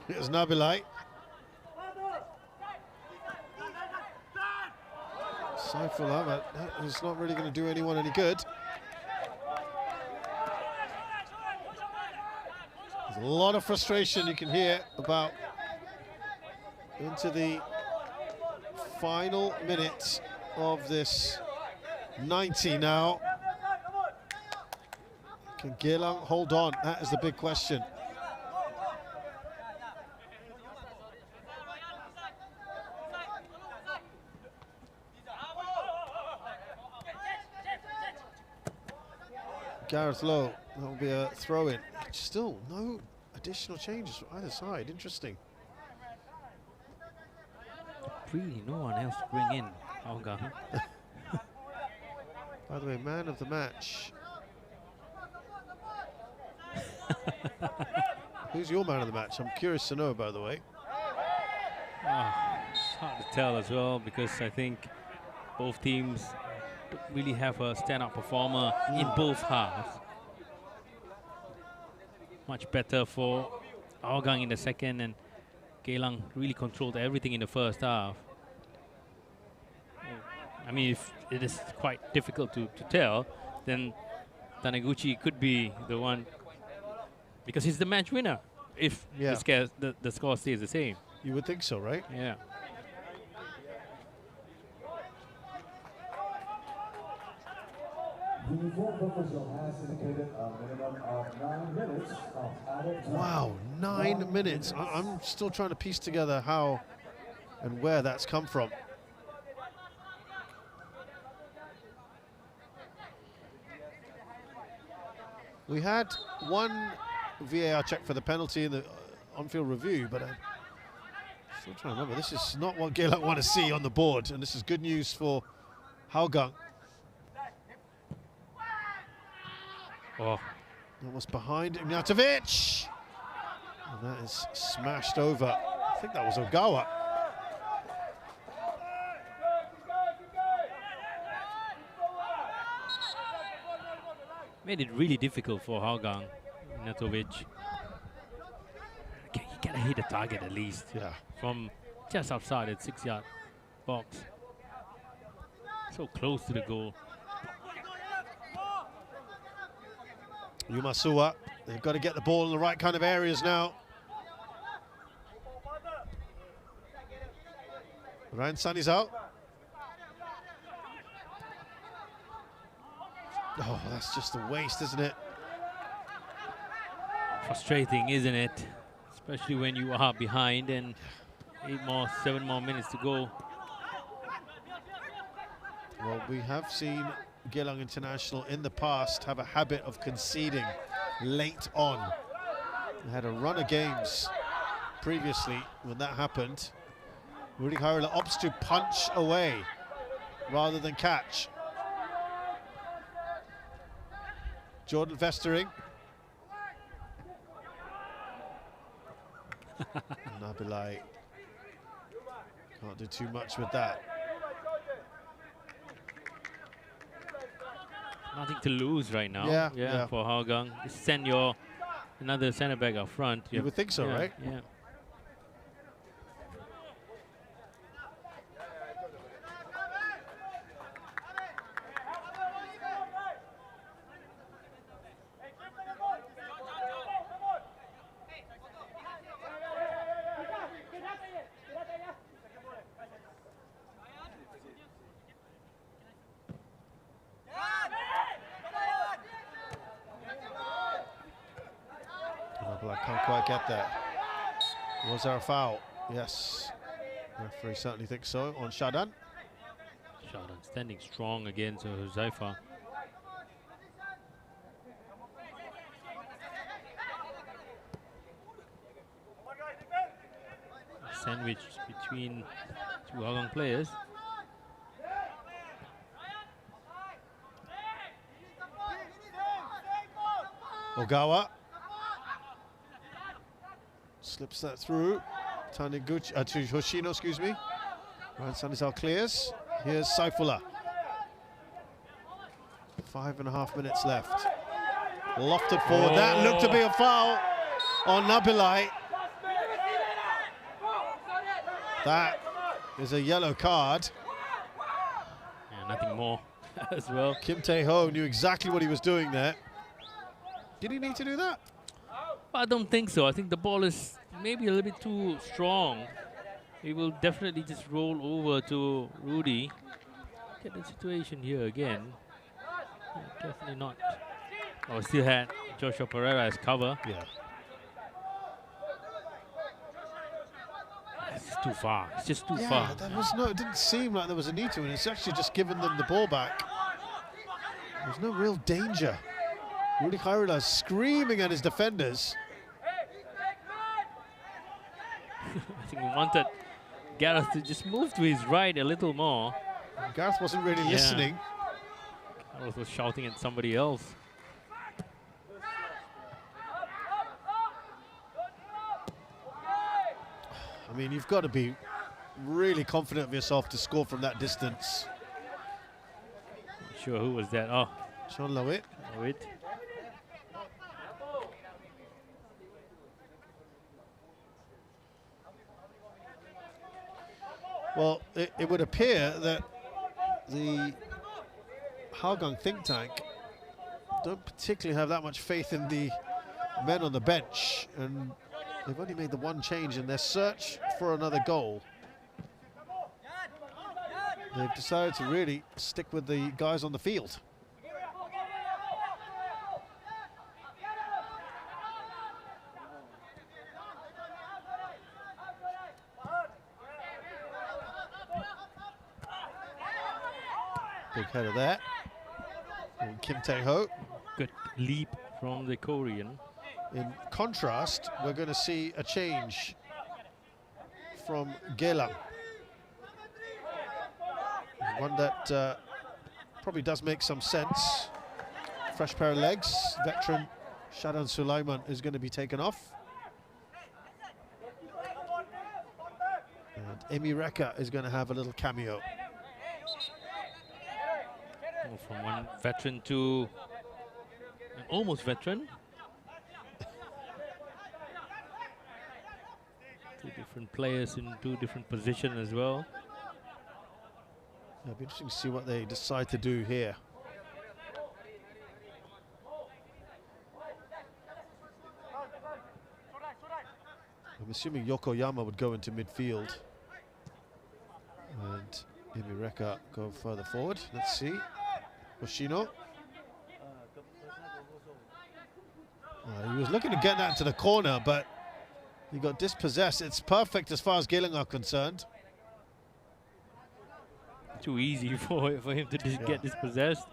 Here's Nabilai. Saiful Ahmed, that is not really going to do anyone any good. There's a lot of frustration you can hear about into the final minutes of this 90 now. Can Geylang hold on? That is the big question. Gareth Lowe, that will be a throw-in. Still no additional changes from either side. Interesting. Really, no one else to bring in. Hougang. By the way, man of the match Who's your man of the match? I'm curious to know, by the way. It's hard to tell as well, because I think both teams don't really have a stand-up performer in both halves. Much better for Hougang in the second, and Geylang really controlled everything in the first half. I mean, if it is quite difficult to tell, then Taniguchi could be the one, because he's the match winner if the score stays the same. You would think so, right? Yeah. The fourth official has indicated a minimum of 9 minutes of added time. Wow, 9 minutes. I'm still trying to piece together how and where that's come from. We had one VAR check for the penalty in the on-field review, but I'm still trying to remember. This is not what Geylang want to see on the board, and this is good news for Hougang. Oh, Almost behind Ignatovic. And that is smashed over. I think that was Ogawa. made it really difficult for Hougang. Ignatovic. Okay, you gotta hit the target at least. Yeah. From just outside that 6-yard box. So close to the goal. Yumasua, they've got to get the ball in the right kind of areas now. Ryan Sunny's out. Oh, that's just a waste, isn't it? Frustrating, isn't it? Especially when you are behind and 7 more minutes to go. Well, we have seen Geylang International in the past have a habit of conceding late on. They had a run of games previously when that happened. Rudy Harila opts to punch away rather than catch. Jordan Vestering. Nabilai can't do too much with that. Nothing to lose right now. Yeah. For Hougang. Just send another centre back up front. You would think so, yeah, right? Yeah. I can't quite get that. Was there a foul? Yes. Referee certainly thinks so on Shadan. Shadan standing strong against Huzaifa. Sandwich between two Hougang players. Ogawa slips that through. Taniguchi to Hoshino, excuse me. Ryan Sanizal clears. Here's Saifullah. 5.5 minutes left. Lofted forward. That looked to be a foul on Nabilai. That is a yellow card. Yeah, nothing more as well. Kim Tae-ho knew exactly what he was doing there. Did he need to do that? I don't think so. I think the ball is maybe a little bit too strong. He will definitely just roll over to Rudy. Get the situation here again. Yeah, definitely not. Oh, still had Joshua Pereira as cover. Yeah. It's just too far. It's just too Yeah, far. it didn't seem like there was a need to, and it's actually just given them the ball back. There's no real danger. Rudy Khairullah screaming at his defenders. I think we wanted Gareth to just move to his right a little more. Gareth wasn't really listening. Gareth was shouting at somebody else. I mean, you've got to be really confident of yourself to score from that distance. Not sure who was that. Oh, Sean Lowitt. Lowitt. Well, it would appear that the Hougang think tank don't particularly have that much faith in the men on the bench, and they've only made the one change in their search for another goal. They've decided to really stick with the guys on the field. Big header there. And Kim Tae-ho. Good leap from the Korean. In contrast, we're going to see a change from Geylang. One that probably does make some sense. Fresh pair of legs. Veteran Shadan Sulaiman is going to be taken off. And Emi Reka is going to have a little cameo. Oh, from one veteran to an almost veteran. Two different players in two different positions as well. It'll be interesting to see what they decide to do here. I'm assuming Yokoyama would go into midfield and Emi Reka go further forward. Let's see. Hoshino. He was looking to get that into the corner, but he got dispossessed. It's perfect as far as Geylang are concerned. Too easy for him to just get dispossessed,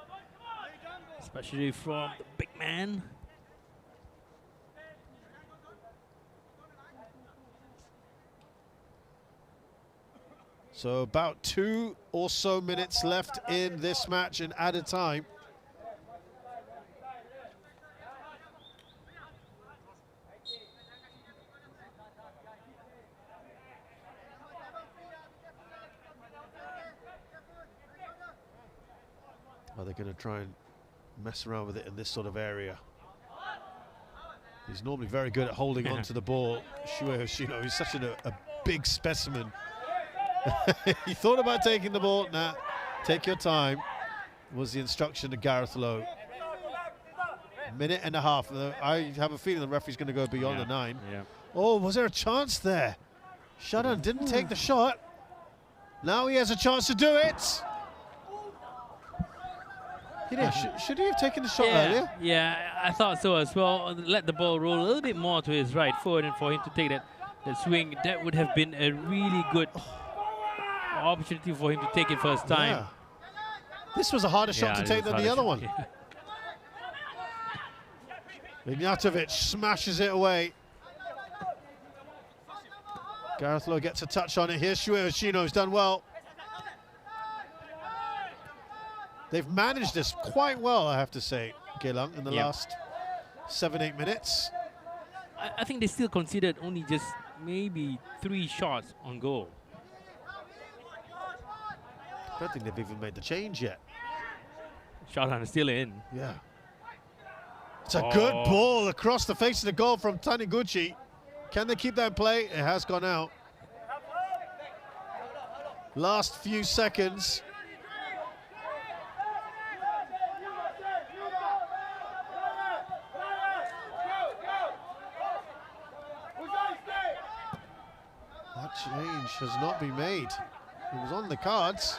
especially from the big man. So about 2 or so minutes left in this match in added time. Are they going to try and mess around with it in this sort of area? He's normally very good at holding on to the ball. Shue Hoshino, he's such a big specimen. He thought about taking the ball. Nah, take your time, was the instruction to Gareth Lowe. Minute and a half. I have a feeling the referee's going to go beyond the 9. Yeah. Oh, was there a chance there? Shadan didn't take the shot. Now he has a chance to do it. Should he have taken the shot earlier? Yeah, I thought so as well. Let the ball roll a little bit more to his right foot, and for him to take that swing, that would have been a really good opportunity for him to take it first time. Yeah. This was a harder shot to take than the other one. Yeah. Ignatovic smashes it away. Gareth Lowe gets a touch on it. Here's Shue Hoshino, who's done well. They've managed this quite well, I have to say, Geylang, in the last 7-8 minutes. I think they still considered only just maybe 3 shots on goal. I don't think they've even made the change yet. Shadan is still in. Yeah. It's a good ball across the face of the goal from Taniguchi. Can they keep that in play? It has gone out. Last few seconds. That change has not been made. It was on the cards.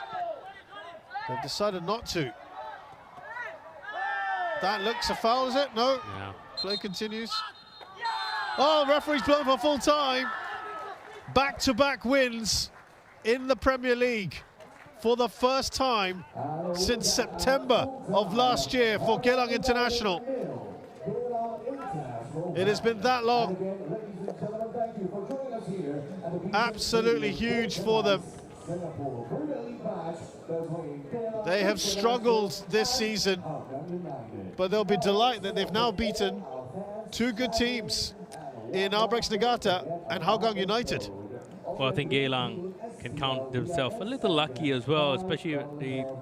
They've decided not to. That looks a foul, is it? No. Yeah. Play continues. Oh, referee's blown for full time. Back-to-back wins in the Premier League for the first time since September of last year for Geylang International. It has been that long. Absolutely huge for them. They have struggled this season, but they'll be delighted that they've now beaten 2 good teams in Albrechts Niigata and Hougang United. Well, I think Geylang can count themselves a little lucky as well, especially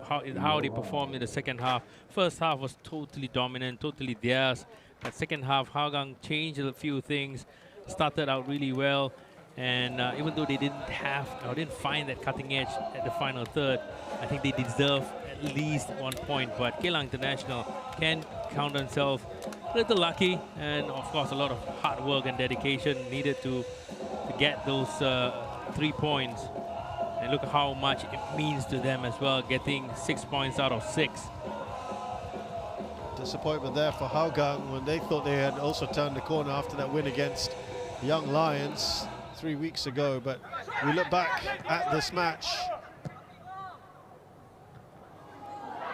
how they performed in the second half. First half was totally dominant, totally theirs. But second half, Hougang changed a few things, started out really well. And even though they didn't find that cutting edge at the final third, I think they deserve at least 1 point. But Geylang International can count themselves a little lucky, and of course a lot of hard work and dedication needed to get those 3 points. And look at how much it means to them as well, getting 6 points out of 6. Disappointment there for Hougang when they thought they had also turned the corner after that win against Young Lions 3 weeks ago. But we look back at this match,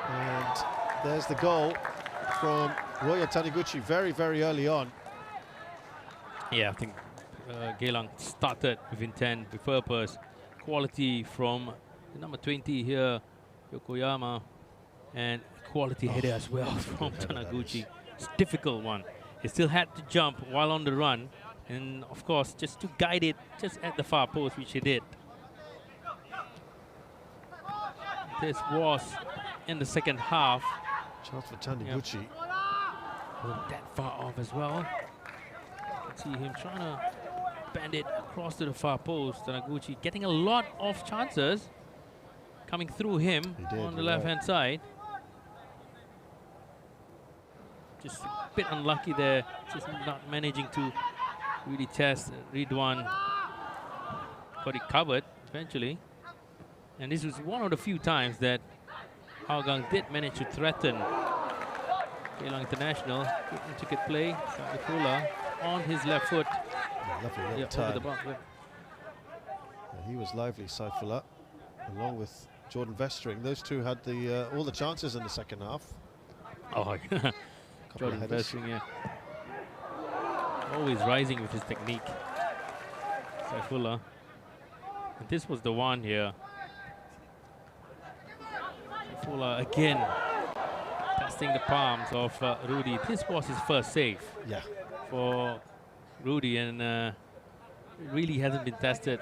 and there's the goal from Roya Taniguchi very, very early on. Yeah, I think Geylang started with intent, with purpose, quality from the number 20 here, Yokoyama, and quality header as well from Taniguchi. It's a difficult one. He still had to jump while on the run, and of course just to guide it just at the far post, which he did. This was in the second half. Chance for Taniguchi. Wasn't that far off as well. You can see him trying to bend it across to the far post. Taniguchi getting a lot of chances coming through him on the left-hand side. Just a bit unlucky there, just not managing to really test Ridwan. Got it covered eventually. And this was one of the few times that Hougang did manage to threaten Geylang International. Good intricate play, Saifullah on his left foot. Lovely little turn. He was lively, Saifullah, along with Jordan Vestring. Those two had the all the chances in the second half. Oh, yeah. Jordan Vestring, yeah. Always rising with his technique. Saifullah. And this was the one here. Saifullah again testing the palms of Rudy. This was his first save for Rudy, and it really hasn't been tested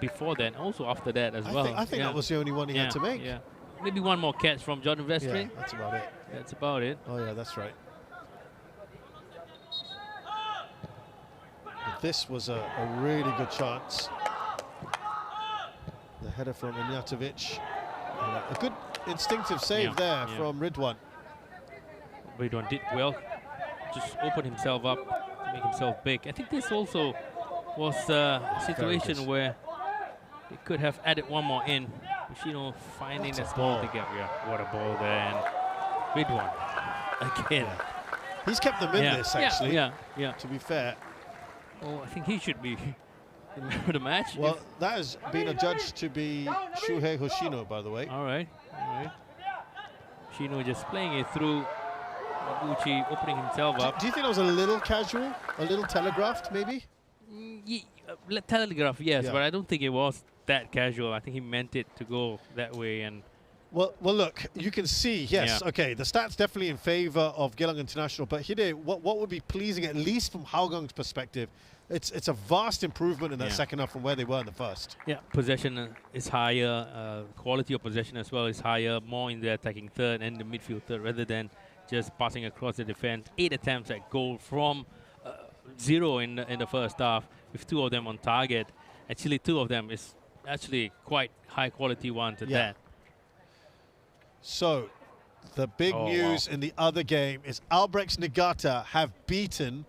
before then, also after that as well. I think that was the only one he had to make. Yeah. Maybe one more catch from Jordan Vestring. Yeah, that's about it. That's about it. Oh yeah, that's right. But this was a really good chance. The header from Ignjatovic. A good instinctive save there from Ridwan. Ridwan did well. Just open himself up to make himself big. I think this also was a situation where they could have added one more in. Yoshino finding the ball to get. Yeah, what a ball there. And Ridwan again. He's kept them in this actually. Yeah. To be fair. Oh, I think he should be the match. Well, that has been adjudged to be Shuhei Hoshino, by the way. All right. Hoshino just playing it through. Noguchi opening himself up. Do you think that was a little casual, a little telegraphed, maybe? Telegraph, yes, but I don't think it was that casual. I think he meant it to go that way. And well, look, you can see, okay, the stats definitely in favor of Geylang International, but Hide, what would be pleasing, at least from Hougang's perspective, it's a vast improvement in that second half from where they were in the first. Yeah, possession is higher, quality of possession as well is higher, more in the attacking third and the midfield third rather than just passing across the defense. 8 attempts at goal from 0 in the first half, with 2 of them on target. Actually, 2 of them is actually quite high quality ones at that. So, the big news in the other game is Albrechts Niigata have beaten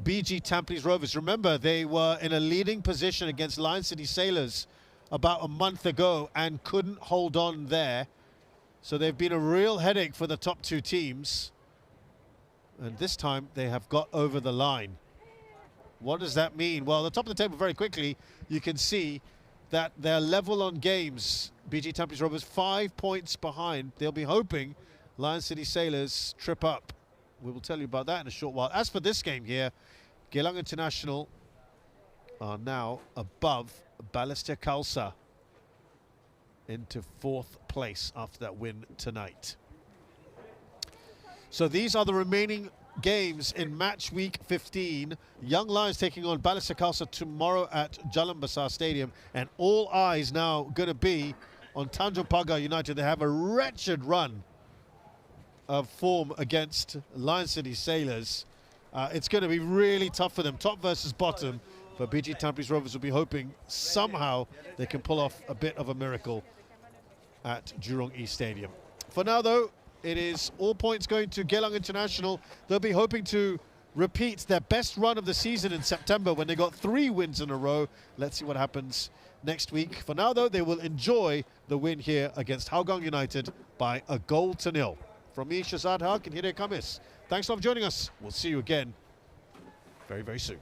BG Tampines Rovers. Remember, they were in a leading position against Lion City Sailors about a month ago and couldn't hold on there. So they've been a real headache for the top 2 teams. And this time they have got over the line. What does that mean? Well, the top of the table very quickly, you can see that they're level on games. BG Tampines Rovers 5 points behind. They'll be hoping Lion City Sailors trip up. We will tell you about that in a short while. As for this game here, Geylang International are now above Balestier Khalsa into 4th place after that win tonight. So these are the remaining games in match week 15. Young Lions taking on Balisakausa tomorrow at Jalan Besar Stadium, and all eyes now going to be on Tanjung Pagar United. They have a wretched run of form against Lion City Sailors. It's going to be really tough for them, top versus bottom. But BG Tampines Rovers will be hoping somehow they can pull off a bit of a miracle at Jurong East Stadium. For now, though, it is all points going to Geylang International. They'll be hoping to repeat their best run of the season in September when they got 3 wins in a row. Let's see what happens next week. For now, though, they will enjoy the win here against Hougang United by 1-0. From me, Shazad Haq and Hidde Kamis. Thanks a lot for joining us. We'll see you again very, very soon.